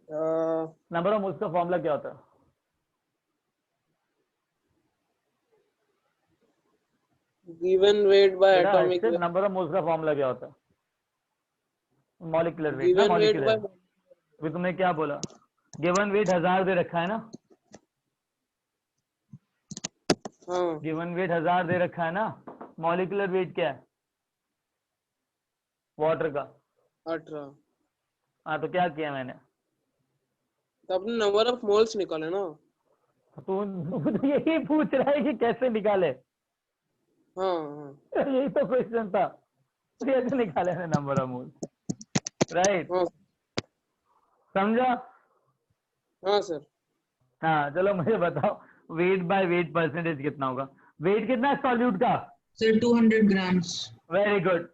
नंबर ऑफ मोल्स का फॉर्मूला क्या होता है? गिवन वेट बाय बेटा atomic weight. Number of moles का फॉर्मूला क्या होता है? मॉलिक्यूलर वेट ना, गिवन वेट मॉलिक्यूलर। बाय। अभी तुमने क्या बोला? गिवन वेट 1000 दे रखा है ना, हाँ गिवन वेट 1000 दे रखा है ना, मॉलिक्यूलर वेट क्या है वाटर का? 18। हाँ तो क्या किया मैंने? तो अपने नंबर ऑफ मोल्स निकाले ना। तू तो यही पूछ रहा है कि कैसे निकाले? हाँ हाँ यही तो क्वेश्चन था, कैसे निकाले नंबर ऑफ मोल्स, राइट? हाँ समझा? हाँ सर। हाँ चलो मुझे बताओ, वेट बाय वेट परसेंटेज कितना होगा? वेट कितना है सॉल्यूट का? Sir 200 grams. Very good.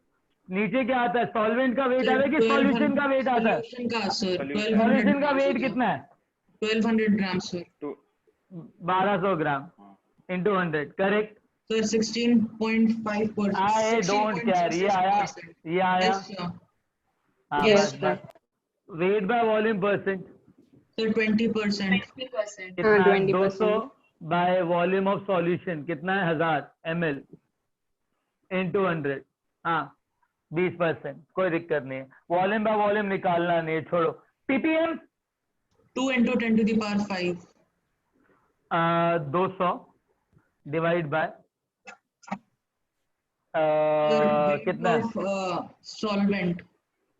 नीचे क्या आता है? सॉल्वेंट का वेट आता है कि सॉल्यूशन का वेट आता है? सॉल्यूशन का सर। सॉल्यूशन का वेट कितना है? 1200 grams sir. 1200 gram into 100। Correct. Sir 16.5%। I don't care, ये आया, ये आया। Yes sir. हाँ Yes, बस बस। Wait by volume percent sir 20%। कितना है? 20%. 200 बाय वॉल्यूम ऑफ सॉल्यूशन कितना है? 1000 ml इंटू 100। हाँ 20%, कोई दिक्कत नहीं है। वॉल्यूम बाय वॉल्यूम निकालना नहीं है, छोड़ो। ppm 2 into 10 to the power 5। 200 divide by कितना है? सॉल्वेंट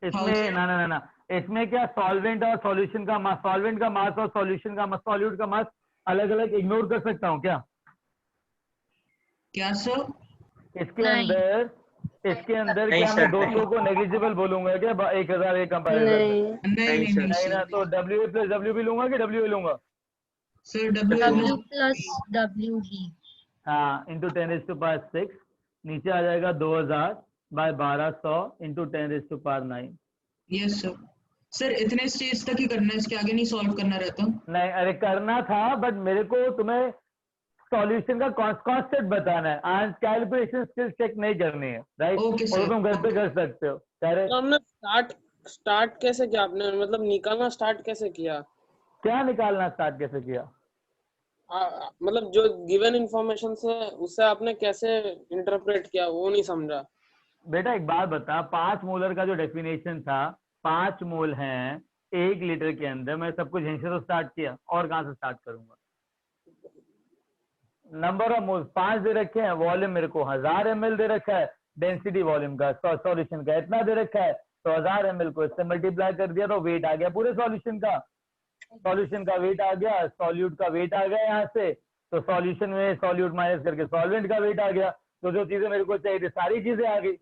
इसमें ना ना ना ना, इसमें क्या सॉल्वेंट और सॉल्यूशन का मास, सॉल्वेंट का मास और सॉल्यूशन का मास, सॉल्यूट का मास अलग अलग इग्नोर कर सकता हूँ क्या? क्या सर? इसके अंदर नहीं क्या मैं सर, 200 को नेग्लिजिबल बोलूंगा क्या 1000 एक कंपैरिजन में? नहीं. नहीं ना, तो W प्लस W भी लूंगा कि W लूंगा? Sir W plus WB। हाँ इंटू 10⁻6 नीचे आ जाएगा 2000 by 1200 into 10⁻9। Yes sir. Sir इतने स्टेज तक ही करना है, इसके आगे नहीं सॉल्व करना रहता? नहीं अरे करना था, बट मेरे को तुम्हें सॉल्यूशन का कॉन्सेप्ट बताना है, आज कैलकुलेशन स्किल्स चेक नहीं करनी है, राइट? Okay, और sir. तुम घर पे कर सकते हो। कह रहे तो हमने स्टार्ट कैसे किया आपने, मतलब निकालना स्टार्ट कैसे किया? क्या निकालना स्टार्ट कैसे किया? मतलब जो गिवन इंफॉर्मेशन से उससे आपने कैसे इंटरप्रेट किया वो नहीं समझा। बेटा एक बात बता, 5 मोलर का जो डेफिनेशन था, 5 मोल हैं 1 लीटर के अंदर, मैं सब कुछ यहीं से तो स्टार्ट किया, और कहाँ से स्टार्ट करूंगा। नंबर ऑफ मोल्स 5 दे रखे हैं, वॉल्यूम मेरे को 1000 ml दे रखा है, डेंसिटी वॉल्यूम का सॉल्यूशन का इतना दे रखा है, तो 1000 ml को इससे मल्टीप्लाई कर दिया तो वेट आ गया पूरे सॉल्यूशन का। सॉल्यूशन का वेट आ गया, सॉल्यूट का वेट आ गया यहाँ से, तो सॉल्यूशन में सॉल्यूट माइनस करके सॉल्वेंट का वेट आ गया। तो जो चीजें मेरे को चाहिए थी सारी चीजें आ गई।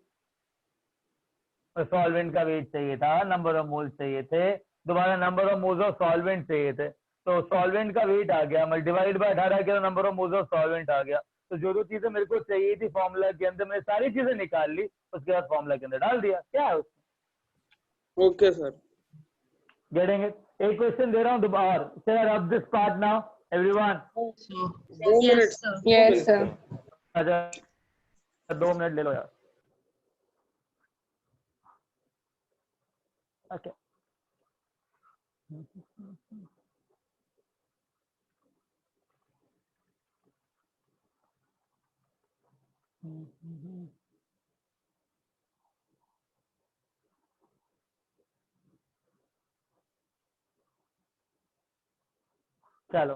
सॉल्वेंट का वेट चाहिए था, नंबर ऑफ मोल्स चाहिए थे, दोबारा number of moles of solvent चाहिए थे, तो सॉल्वेंट का वेट आ गया, मल्टीप्लाइड बाय 18 किया, number of moles of solvent आ गया। तो जो जो चीजें मेरे को चाहिए थी फॉर्मूला के अंदर, मैंने सारी चीजें निकाल ली, उसके बाद फॉर्मूला के अंदर डाल दिया। क्या है उसमें? Okay sir, getting it? एक क्वेश्चन दे रहा हूँ दोबारा, share up this part now everyone. 2 minute. Yes, sir. अच्छा 2 मिनट ले लो यार। ओके चलो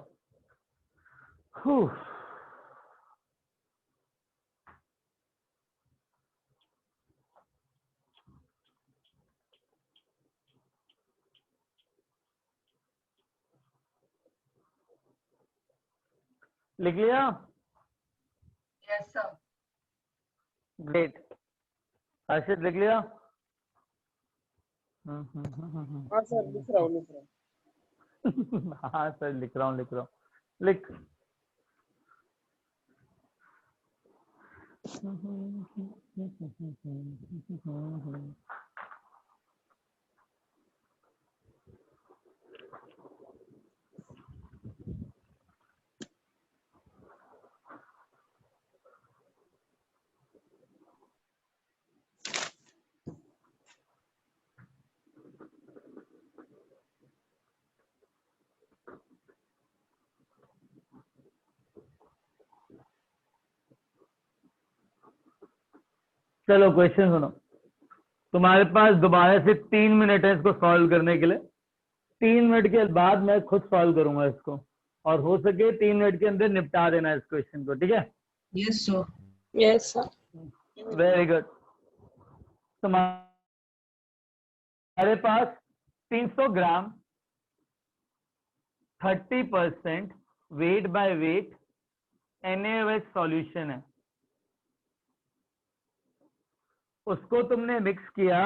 लिख लिया? Yes, sir. ग्रेट। हर्षित लिख लिया? हाँ सर लिख रहा हूँ। हाँ सर लिख रहा हूँ लिख। चलो क्वेश्चन सुनो, तुम्हारे पास दोबारा से 3 मिनट है इसको सॉल्व करने के लिए। 3 मिनट के बाद मैं खुद सॉल्व करूंगा इसको, और हो सके 3 मिनट के अंदर निपटा देना इस क्वेश्चन को, ठीक है? Yes, sir. Yes, sir. Very good. तुम्हारे पास 300 ग्राम 30% wait by wait NaOH solution है, उसको तुमने मिक्स किया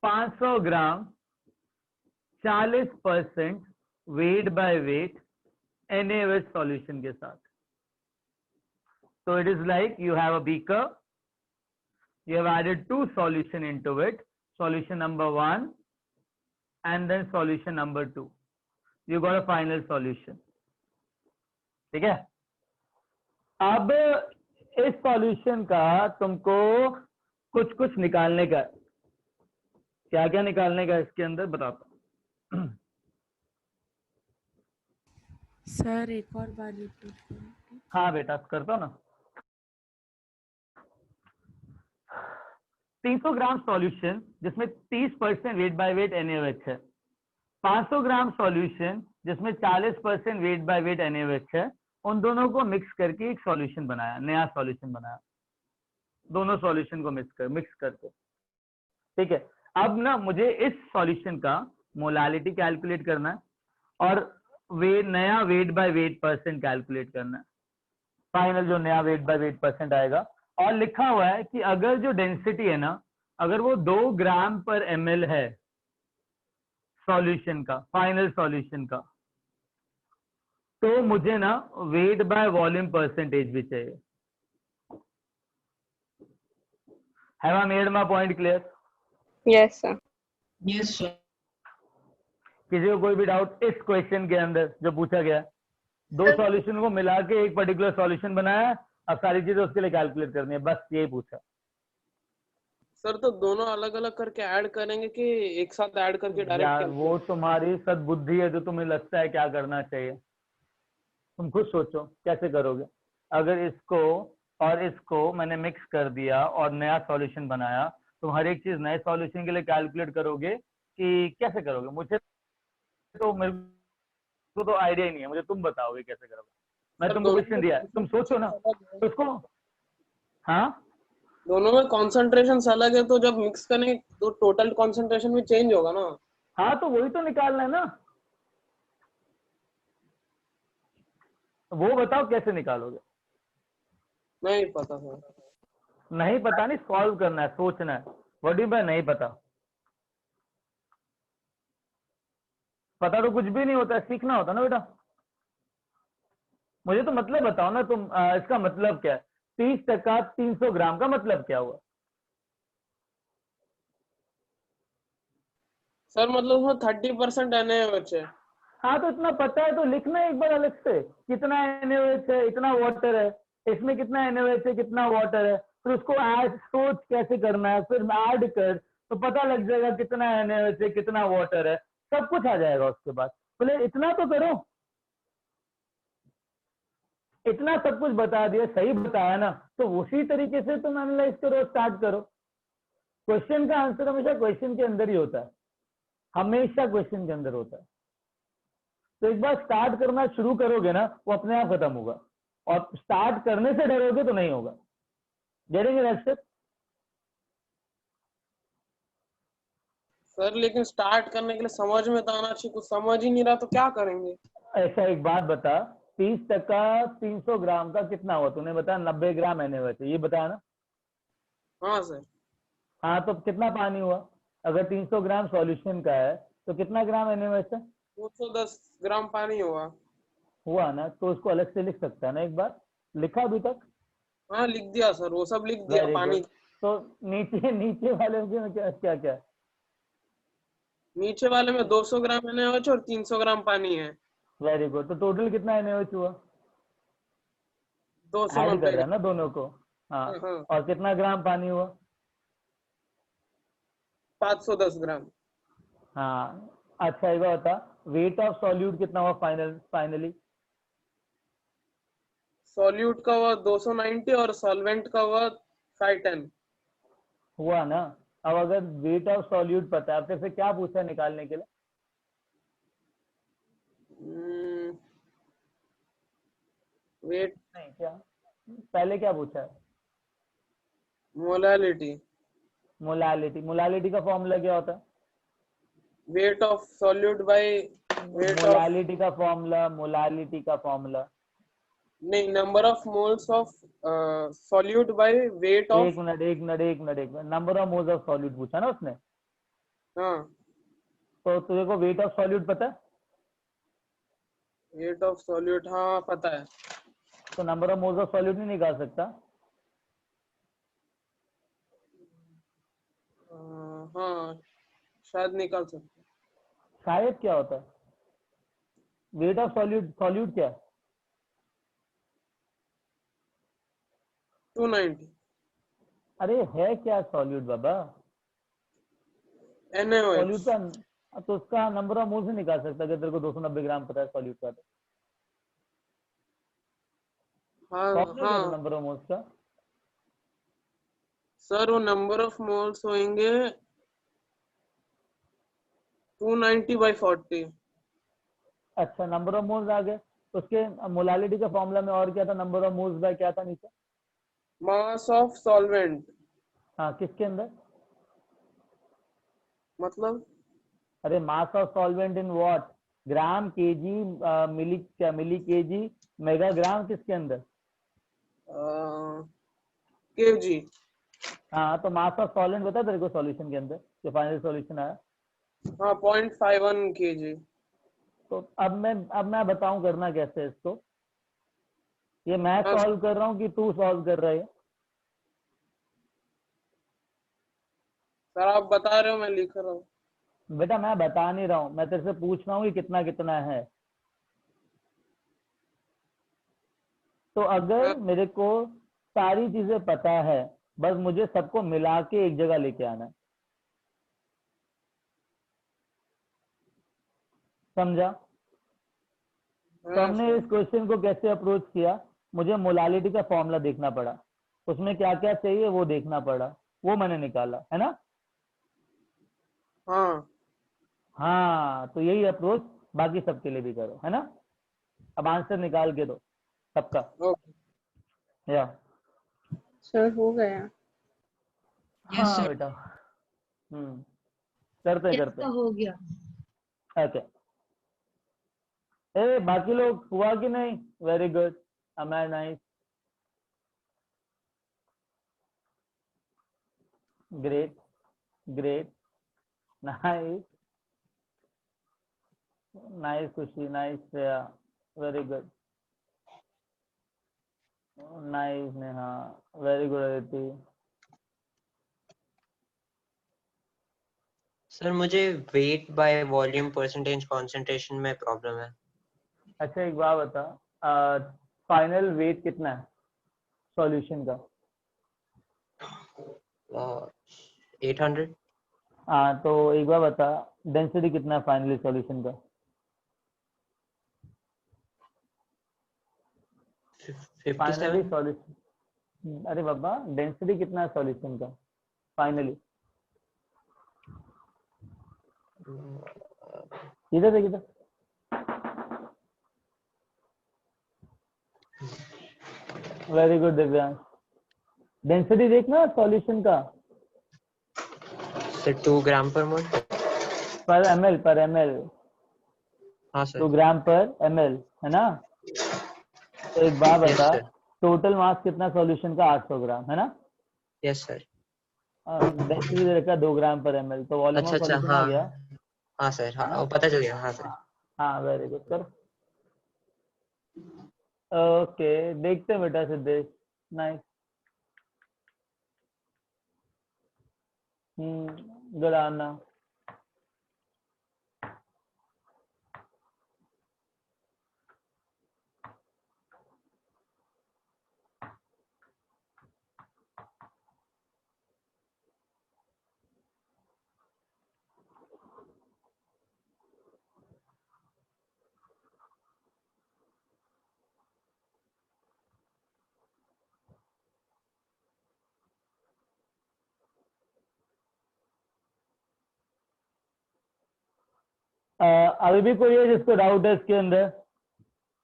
500 ग्राम 40% wait by wait NaOH solution के साथ। So it is like you have a beaker, you have added 2 solution into it, solution number 1 and then solution number 2. You got a final solution. ठीक है? अब इस solution का तुमको कुछ कुछ निकालने का, क्या क्या निकालने का इसके अंदर बताता हूं। सर एक और बार रिपीट करें। हाँ बेटा करता हूं ना। 300 ग्राम सॉल्यूशन जिसमें 30% वेट बाय वेट NaOH है, 500 ग्राम सॉल्यूशन जिसमें 40% वेट बाय वेट NaOH है, उन दोनों को मिक्स करके एक सॉल्यूशन बनाया, नया सॉल्यूशन बनाया, दोनों सॉल्यूशन को मिक्स करके। ठीक है, अब ना मुझे इस सॉल्यूशन का मोलालिटी कैलकुलेट करना है और नया wait by weight percent calculate करना है, फाइनल जो नया वेट बाय वेट परसेंट आएगा। और लिखा हुआ है कि अगर जो डेंसिटी है ना, अगर वो 2 ग्राम पर ml है सॉल्यूशन का, फाइनल सॉल्यूशन का, तो मुझे ना वेट बाय वॉल्यूम परसेंटेज भी चाहिए। Have I made my point clear? Yes, sir. Yes, sir. किसी को कोई भी डाउट इस क्वेश्चन के अंदर जो पूछा गया है? 2 सॉल्यूशन को मिला के एक पर्टिकुलर सॉल्यूशन बनाया, अब सारी चीजें उसके लिए कैलकुलेट करनी है, बस यही पूछा। सर तो दोनों अलग अलग करके ऐड करेंगे कि एक साथ ऐड करके यार डायरेक्ट? वो तुम्हारी सद्बुद्धि है जो तुम्हें लगता है क्या करना चाहिए। तुम खुद सोचो कैसे करोगे। अगर इसको और इसको मैंने मिक्स कर दिया और नया सॉल्यूशन बनाया, तुम हर एक चीज नए सॉल्यूशन के लिए कैलकुलेट करोगे कि कैसे करोगे? मेरे को तो आइडिया ही नहीं है, मुझे तुम बताओगे कैसे करोगे। मैं सर तुमको दोनों क्वेश्चन में दिया है, तुम सोचो ना तो उसको। हाँ दोनों में कॉन्सेंट्रेशन अलग है, तो जब मिक्स करेंगे तो टोटल कॉन्सेंट्रेशन भी चेंज होगा ना। हाँ, तो वही तो निकालना है ना। वो बताओ कैसे निकालोगे? नहीं पता सर। नहीं पता नहीं, सॉल्व करना है, सोचना है। व्हाट डू नहीं पता? पता तो कुछ भी नहीं होता है, सीखना होता ना बेटा। मुझे तो मतलब बताओ ना तुम, इसका मतलब क्या है? 30% 300 ग्राम का मतलब क्या हुआ? सर मतलब उसमें 30% NaOH है। हाँ, तो इतना पता है तो लिखना है एक बार अलग से, कितना NaOH है, इतना वाटर है, इसमें कितना NaOH है, कितना वाटर है, फिर उसको ऐड सोच कैसे करना है, फिर ऐड कर तो पता लग जाएगा कितना NaOH है, कितना वाटर है, सब कुछ आ जाएगा उसके बाद। बोले इतना तो करो। इतना सब कुछ बता दिया, सही बताया ना, तो उसी तरीके से तुम एनालाइज करो, स्टार्ट करो। क्वेश्चन का आंसर हमेशा क्वेश्चन के अंदर ही होता है, हमेशा क्वेश्चन के अंदर होता है। तो एक बार स्टार्ट करना शुरू करोगे ना, वो अपने आप खत्म होगा, और स्टार्ट करने से डरोगे तो नहीं होगा। Getting it? सर लेकिन स्टार्ट करने के लिए समझ में तो आना चाहिए, कुछ समझ ही नहीं रहा तो क्या करेंगे। ऐसा एक बात बता, 30% 300 ग्राम का कितना हुआ? तूने बताया 90 ग्राम NaOH है, ये बताया ना? हाँ सर। हाँ, तो कितना पानी हुआ? अगर 300 ग्राम सॉल्यूशन का है तो कितना ग्राम NaOH है? 210 ग्राम पानी हुआ ना, तो उसको अलग से लिख सकता है ना एक बार? लिखा अभी तक? हाँ लिख दिया सर, वो सब लिख दिया वेरी पानी। गुड। तो नीचे नीचे वाले में क्या क्या क्या? नीचे वाले में 200 ग्राम NaOH और 300 ग्राम पानी है। Very good. तो टोटल कितना NaOH हुआ? 290 ऐड कर रहा है ग्राम। ना दोनों को। हाँ, हाँ, और कितना ग्राम पानी हुआ? 510 ग्राम। हाँ, अच्छा एक बात बता, वेट ऑफ सॉल्यूट कितना हुआ फाइनली? सॉल्यूट का हुआ 290 और सॉल्वेंट का हुआ 510। हुआ ना? अब अगर वेट ऑफ सॉल्यूट पता है, फिर क्या पूछा है निकालने के लिए? वेट नहीं, क्या पहले क्या पूछा है? मोलालिटी। मोलालिटी का फॉर्मूला क्या होता है? Weight of solute by weight of, molality का फॉर्मूला नहीं, number of moles of solute by weight of. एक minute, number of moles of solute पूछा ना उसने? हाँ, तो तुझे को वेट ऑफ सॉल्यूट पता है? वेट ऑफ सॉल्यूट हाँ पता है। तो number of moles of solute नहीं निकाल सकता? हाँ शायद निकाल सकते। शायद क्या होता है? वेट ऑफ सॉल्यूट क्या है? 290। अरे है क्या सॉल्यूट बाबा? NaOH। सॉल्यूट का तो उसका नंबर ऑफ मोल्स नहीं निकाल सकता अगर तेरे को 290 ग्राम पता है सॉल्यूट का? तो हाँ फॉर्मूला क्या था हाँ नंबर ऑफ मोल्स का? सर, वो नंबर ऑफ मोल्स होंगे 290/40। अच्छा, नंबर ऑफ मोल्स आ गए। उसके मोलालिटी का फॉर्मूला में और क्या था? नंबर ऑफ मोल्स बाय क्या था नीचे? Mass of solvent. हाँ, किसके अंदर? मतलब अरे mass of solvent in what? Gram, kg, milli kg, mega gram, किसके अंदर? kg। हाँ, तो मास ऑफ सॉल्वेंट बता तेरे को सॉल्यूशन के अंदर जो फाइनल सॉल्यूशन आया? हाँ 0.51 kg। तो अब मैं बताऊं करना कैसे है इसको? ये मैं हाँ सॉल्व कर रहा हूँ कि तू सॉल्व कर रहा है? सर आप बता रहे हो, मैं लिख रहा हूँ। बेटा मैं बता नहीं रहा हूँ, मैं तेरे से पूछ रहा हूँ कि कितना कितना है। तो अगर मेरे को सारी चीजें पता है, बस मुझे सबको मिला के एक जगह लेके आना है। समझा? तो हमने इस क्वेश्चन को कैसे अप्रोच किया, मुझे मोलालिटी का फॉर्मूला देखना पड़ा, उसमें क्या क्या चाहिए वो देखना पड़ा, वो मैंने निकाला, है ना। हाँ हाँ, तो यही अप्रोच बाकी सबके लिए भी करो, है ना। अब आंसर निकाल के दो सबका। या सर हो गया। हाँ बेटा, करते करते हो गया। ओके। ए बाकी लोग हुआ कि नहीं? Very good, Amar nice, great great, nice nice Khushi, nice Shreya, very good, nice Neha, very good Aditi. Sir मुझे weight by volume percentage concentration में प्रॉब्लम है। अच्छा एक बात बता, फाइनल वेट कितना है सॉल्यूशन का? 800। हाँ तो एक बार बता, डेंसिटी कितना है फाइनली सॉल्यूशन का? फाइनली 57। सॉल्यूशन, अरे बाबा डेंसिटी कितना है सॉल्यूशन का फाइनली? किधर से किधर? वेरी गुड दिव्यांश, डेंसिटी देखना सॉल्यूशन का। सर 2 ग्राम पर मोल। पर एमएल। हाँ सर। 2 ग्राम पर एमएल, है ना। तो एक बात यस बता, सर। टोटल मास कितना सॉल्यूशन का? 800 ग्राम, है ना। Yes sir. डेंसिटी दे रखा 2 ग्राम पर एमएल, तो वॉल्यूम अच्छा ऑफ अच्छा, सॉल्यूशन आ हाँ गया, हाँ सर, है ना। हाँ वो पता चल गया, हाँ सर। हाँ वेरी गुड, कर। ओके देखते हैं बेटा सिद्धेश, नाइस, गुड आना। अभी भी कोई है जिसको डाउट है इसके अंदर?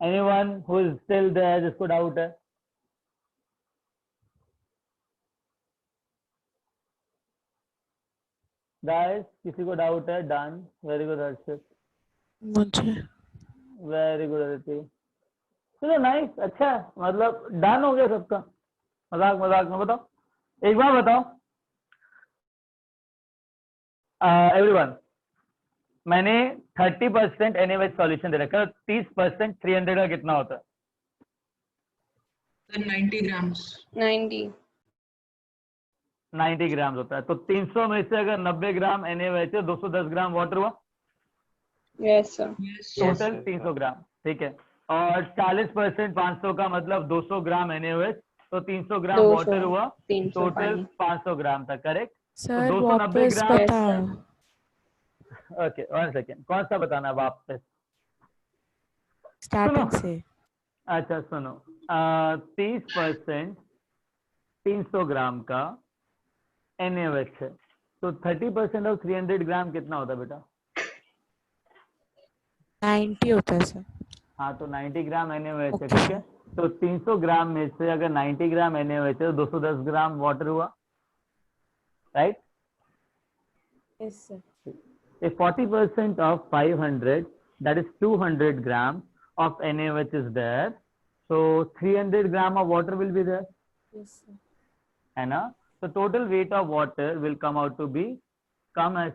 Anyone who is still there जिसको डाउट है? गाइस किसी को डाउट है? डन, वेरी गुड हर्षित, मुझे वेरी गुड अदिति, चलो नाइस, अच्छा है, मतलब डन हो गया सबका। मजाक मजाक में बताओ, एक बार बताओ एवरीवन, मैंने 30% NaOH सॉल्यूशन दे रखा है, 30% 300 का कितना होता है? Sir, 90 grams. 90 ग्राम होता है, तो 300 में से अगर 90 ग्राम NaOH है, 210 ग्राम वाटर हुआ, यस सर। टोटल 300 ग्राम, ठीक है। और 40% 500 का मतलब 200 ग्राम NaOH, तो 300 ग्राम 200, वाटर हुआ, 300 टोटल पानी। 500 ग्राम था, करेक्ट। तो सर 290 वापस ग्राम, बताओ। ओके 1 सेकेंड, कौन सा बताना वापस? स्टार्टिंग से। अच्छा सुनो, 30% 300 ग्राम का NaOH है, तो 30% ऑफ 300 ग्राम कितना होता है बेटा? 90 होता है सर। हाँ तो 90 ग्राम NaOH है, Okay. ठीक है। तो 300 ग्राम में से अगर 90 ग्राम NaOH है तो 210 ग्राम वाटर हुआ, right. Yes sir. If 40% of 500, that is 200 grams of NaOH is there, so 300 gram of water will be there, yes sir. है ना। So total weight of water will come out to be come as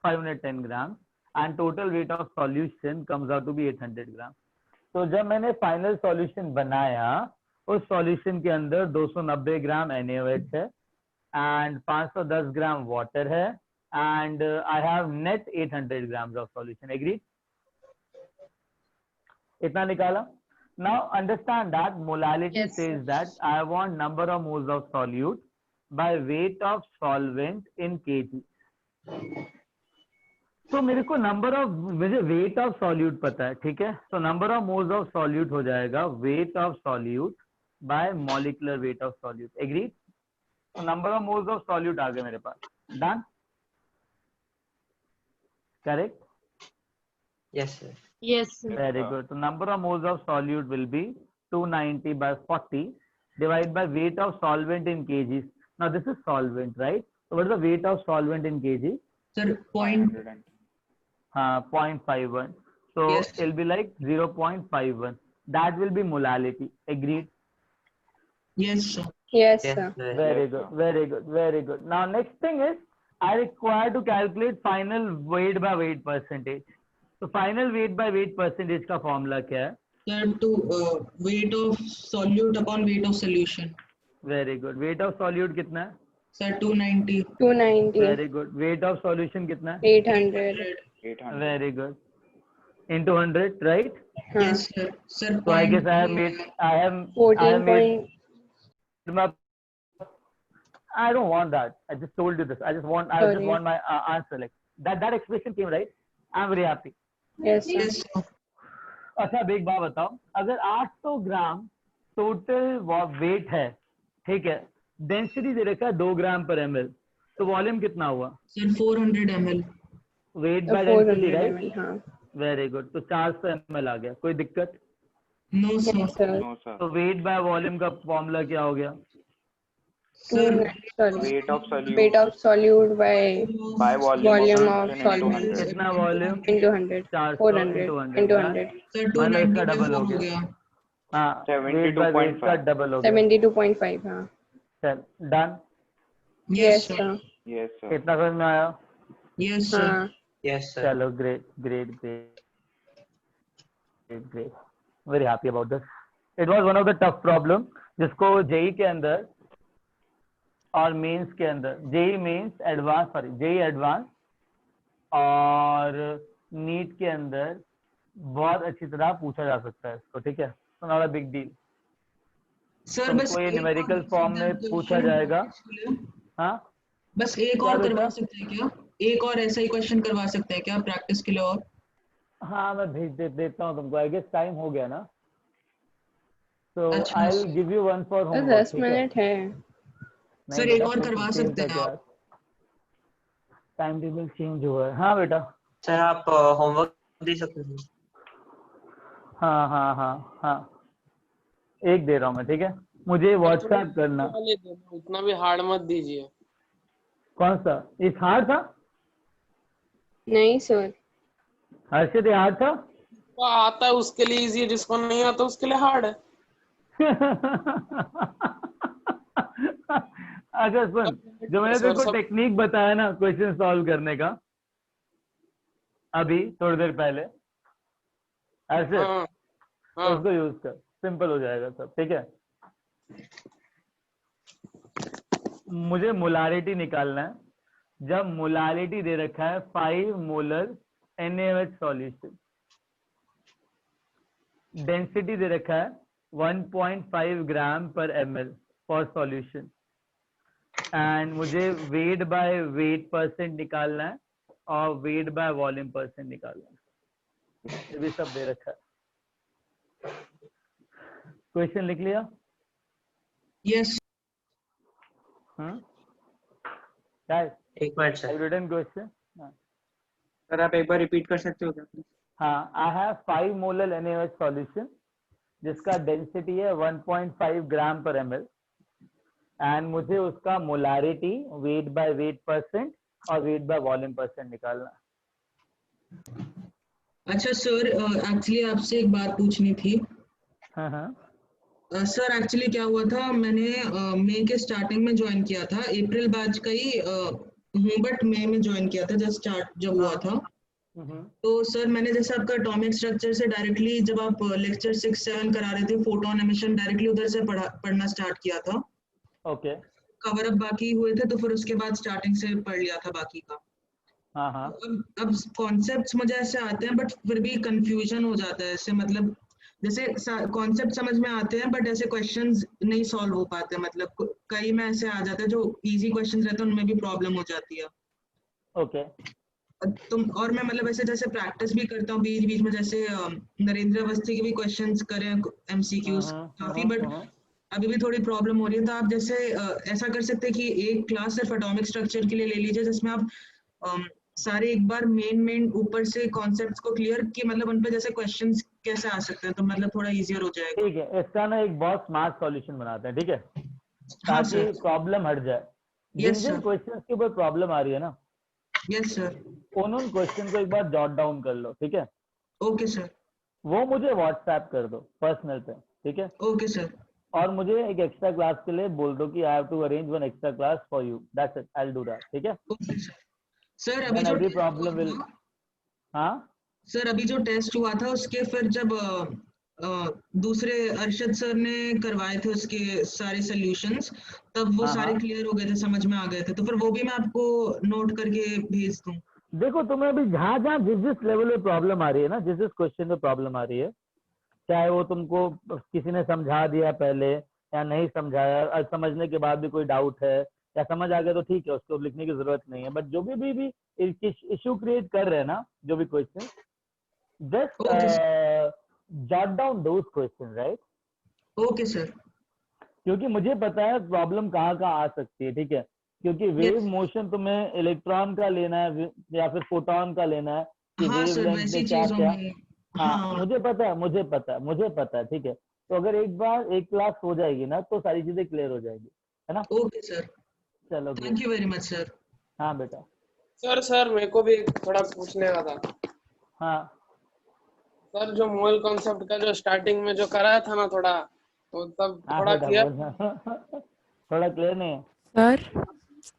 510 grams and total weight of solution comes out to be 800 grams. तो जब मैंने final solution बनाया, उस solution के अंदर 290 ग्राम NaOH है एंड 510 ग्राम वाटर है and I have net 800 grams of solution. Agreed? इतना निकाला. Now understand that molality Yes, says sir. that I want number of moles of solute by weight of solvent in kg. तो मेरे को number of, मुझे weight of solute पता है, ठीक है। तो number of moles of solute हो जाएगा weight of solute by molecular weight of solute. Agree? तो number of moles of solute आ गए मेरे पास। Done? Correct? Yes, sir. Yes, sir. Very good. So number of moles of solute will be 290 by 40 divided by weight of solvent in kgs. Now this is solvent, right? So what is the weight of solvent in kg? Sir, 0.51. So Yes. it'll be like 0.51. That will be molality. Agreed? yes, sir. Yes, Yes, sir. sir. Very good. Very good. Very good. Now next thing is I require to calculate final weight by weight percentage. तो final wait by wait percentage का formula क्या है? Sir, to weight of solute upon weight of solution. Very good. Wait of solute कितना है? Sir, 290. 290. Very good. Wait of solution कितना है? 800. Very good. Into 100, right? Yes, sir. Sir, So I guess I have made 14 I don't want that. I just told you this. I just want my answer. Like that expression came right. I'm very happy. Yes, sir. Yes, sir. अच्छा अब एक बात बताओ, अगर 800 ग्राम total weight है, ठीक है, density दे रखा है 2 ग्राम पर ml, तो वॉल्यूम कितना हुआ? Sir, 400 ml. Weight by density, 400 right? ml, हाँ. Very good. तो 400 ml आ गया। कोई दिक्कत? No, sir. Yes, sir. तो वेट बाय वॉल्यूम का फॉर्मूला क्या हो गया? Sir, Weight of solute Weight of solute by by volume of solution into solvent 100. कितना वॉल्यूम? into 100. 400 400 into 100 sir, मतलब 290 इसका डबल हो हो गया। गया. हाँ, वेट बाय वेट का 72.5. डबल हो गया। 72.5, हाँ. चल done. Yes, sir. Yes, sir. कितना समझ में आया? Yes, sir. हाँ. Yes, sir. चलो great great great great. Very happy about this. It was one of the tough problem जिसको जेई के अंदर और मेंस के अंदर, JEE mains advance, sorry JEE advance और नीट के अंदर बहुत अच्छी तरह पूछा जा सकता है इसको, ठीक है? तो not a big deal. Sir, बस तुमको ये एक न्यूमेरिकल और फॉर्म में question पूछा जाएगा। है. हाँ, बस एक क्या और बेटा? करवा सकते हैं क्या? एक और ऐसा ही क्वेश्चन करवा सकते हैं क्या प्रैक्टिस के लिए? और हाँ मैं भेज देता हूँ तुमको। आई गेस टाइम हो गया ना, तो अच्छा, I will give you one for तो होमवर्क। 10 मिनट है. सर एक और करवा सकते हैं आप? टाइम टेबल चेंज हुआ है। हाँ बेटा। सर आप होमवर्क दे सकते हैं? हाँ हाँ हाँ हाँ, एक दे रहा हूँ मैं, ठीक है? मुझे व्हाट्सएप करना। उतना भी हार्ड मत दीजिए। कौन सा? इस हार्ड था? नहीं सर. हर्षित ये हार्ड था? तो आता है उसके लिए इजी है, जिसको नहीं आता उसके लिए हार्ड है। अच्छा सुन, जो मैंने तेरे को टेक्निक बताया ना क्वेश्चन सॉल्व करने का अभी थोड़ी देर पहले, ऐसे तो उसको यूज कर, सिंपल हो जाएगा सब, ठीक है? मुझे मोलारिटी निकालना है। जब मोलारिटी दे रखा है 5 मोलर NaOH सॉल्यूशन, डेंसिटी दे रखा है 1.5 gram per ml for solution, and मुझे वेट बाय वेट परसेंट निकालना है और वेट बाय वॉल्यूम परसेंट निकालना है। ये भी सब दे रखा है। क्वेश्चन लिख लिया? यस। क्या है? एक minute sir. Written question. Sir आप एक बार रिपीट कर सकते हो क्या? हाँ, I have 5 molar NaOH solution जिसका डेंसिटी है 1.5 ग्राम पर ml, एंड मुझे उसका molarity weight by weight percent और वेट बाय वॉल्यूम परसेंट निकालना। अच्छा सर, एक्चुअली आपसे एक बात पूछनी थी। हाँ हाँ सर एक्चुअली क्या हुआ था, मैंने मई के स्टार्टिंग में ज्वाइन किया था, अप्रैल बैच का ही हूँ, बट मई में ज्वाइन किया था जब स्टार्ट जब हुआ था। तो सर मैंने जैसे आपका एटॉमिक स्ट्रक्चर से डायरेक्टली जब आप लेक्चर 6-7 करा रहे थे, फोटोन एमिशन डायरेक्टली उधर से पढ़ना स्टार्ट किया था। ओके। कवर अप बाकी हुए थे तो फिर उसके बाद स्टार्टिंग से पढ़ लिया था बाकी का। हाँ हाँ। अब कॉन्सेप्ट्स मुझे ऐसे आते हैं बट फिर भी कंफ्यूजन हो जाता है, ऐसे मतलब जैसे कॉन्सेप्ट समझ में आते हैं बट ऐसे क्वेश्चंस नहीं सॉल्व हो पाते, मतलब कई में ऐसे आ जाते हैं जो इजी क्वेश्चंस रहते हैं उनमें भी प्रॉब्लम हो जाती है। ओके। और मैं मतलब ऐसे जैसे प्रैक्टिस भी करता हूँ बीच बीच में, जैसे नरेंद्र अवस्थी के भी क्वेश्चंस करें MCQs काफी, बट अभी भी थोड़ी प्रॉब्लम हो रही है। तो आप जैसे ऐसा कर सकते हैं कि एक क्लास सिर्फ एटॉमिक स्ट्रक्चर के लिए ले लीजिए, जिसमें आप सारे एक बार मेन ऊपर से कॉन्सेप्ट्स को क्लियर कि मतलब उन पे जैसे क्वेश्चंस कैसे आ सकते हैं, तो मतलब थोड़ा इजियर हो जाएगा। ठीक है, इसका ना एक बहुत स्मार्ट सॉल्यूशन बनाते हैं, ठीक है, हाँ ताकि सर। प्रॉब्लम हट जाए। जिन यस जिन सर। क्वेश्चंस के ऊपर प्रॉब्लम आ रही है ना, यस सर। उन क्वेश्चन को एक बार जॉट डाउन कर लो, ठीक है। Okay sir. वो मुझे व्हाट्सएप कर दो पर्सनल पे, ठीक है। Okay sir. और मुझे एक एक्स्ट्रा क्लास के लिए बोल दो कि I have to arrange one extra class for you, that's it, I will do that, ठीक है। Okay sir. सर अभी देन जो एवरी टेस्ट हुआ प्रॉब्लम विल, था, हाँ सर अभी जो टेस्ट हुआ था उसके फिर जब दूसरे अरशद सर ने करवाए थे उसके सारे सॉल्यूशंस, तब वो हाँ सारे हाँ, क्लियर हो गए थे, समझ में आ गए थे, तो फिर वो भी मैं आपको नोट करके भेज दूं। देखो तुम्हें अभी जहाँ जहाँ जिस जिस लेवल पे प्रॉब्लम आ रही है ना, जिस जिस क्वेश्चन पे प्रॉब्लम आ रही है, चाहे वो तुमको किसी ने समझा दिया पहले या नहीं समझाया, और समझने के बाद भी कोई डाउट है या समझ आ गया तो ठीक है, उसको लिखने की जरूरत नहीं है। बट जो भी इश्यू क्रिएट कर रहे हैं ना, जो भी question, just jot down those question, right. Okay sir. क्योंकि मुझे पता है प्रॉब्लम कहाँ कहाँ आ सकती है, ठीक है। क्योंकि वेव यस। मोशन तुम्हें इलेक्ट्रॉन का लेना है या फिर फोटोन का लेना है, कि हाँ वेव सर, लेंथ वैसी में क्या चीजों क्या। में। हाँ, हाँ। मुझे पता है, मुझे पता है, ठीक है। तो अगर एक बार एक क्लास हो जाएगी ना, तो सारी चीजें क्लियर हो जाएगी, है ना। Okay sir. चलो thank great. You very much sir. हाँ बेटा। सर मेरे को भी थोड़ा पूछने का था। हाँ सर जो मोल कॉन्सेप्ट का जो स्टार्टिंग में जो कराया था ना थोड़ा, तो तब हाँ थोड़ा बेटा क्लियर, बोलना थोड़ा क्लियर नहीं है। सर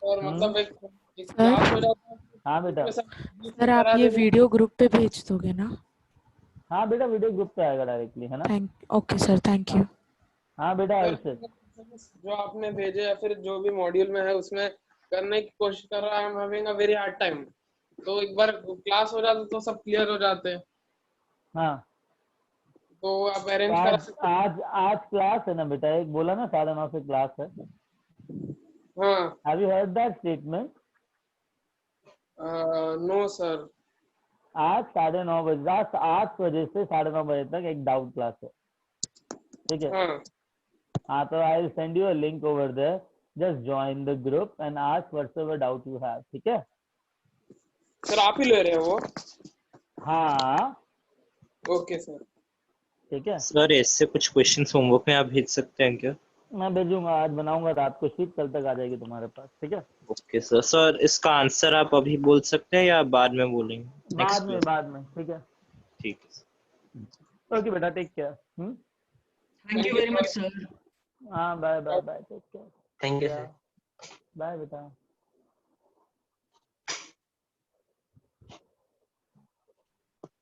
और मतलब एक सर क्लास हो जाता है, हाँ बेटा। उसमें सब सर आप करा ये देंगे। वीडियो ग्रुप पे भेज दोगे ना? हाँ बेटा, वीडियो ग्रुप पे आएगा डायरेक्टली, है ना। Okay sir, thank you. हाँ बेटा, सर अभिषेक। जो आपने भेजे या फिर जो भी मॉड्यूल में है उसमें करने की कोशिश कर रहा है, I am having a very hard time. तो एक बार क्लास हो जाते तो सब क्लियर हो जाते हैं, हाँ, तो आप तो अरेंज करा आज सकते हैं। आज आज क्लास है ना बेटा, एक बोला ना 9:30 से क्लास है। हाँ। Have you heard that statement? No sir. आज 9:30 बजे, रात 8 बजे से 9:30 बजे तक एक डाउट क्लास है, ठीक है। हाँ हाँ, तो I will send you a link over there, just join the group and ask whatever doubt you have, ठीक है। सर, आप ही ले रहे हो वो? हाँ ओके सर। ठीक है, सर इससे कुछ क्वेश्चंस होमवर्क में आप भेज सकते हैं क्या? मैं भेजूंगा, आज बनाऊंगा रात को शीट, कल तक आ जाएगी तुम्हारे पास, ठीक है। Okay sir. सर इसका आंसर आप अभी बोल सकते हैं या बाद में बोलेंगे? Next class. बाद में, ठीक है। ठीक है। ओके बेटा, take care. Thank you very much sir. हाँ, bye bye bye, take care. Thank you sir. Bye बेटा।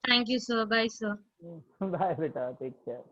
Thank you, sir. Bye, sir. Bye बेटा, टेक केयर।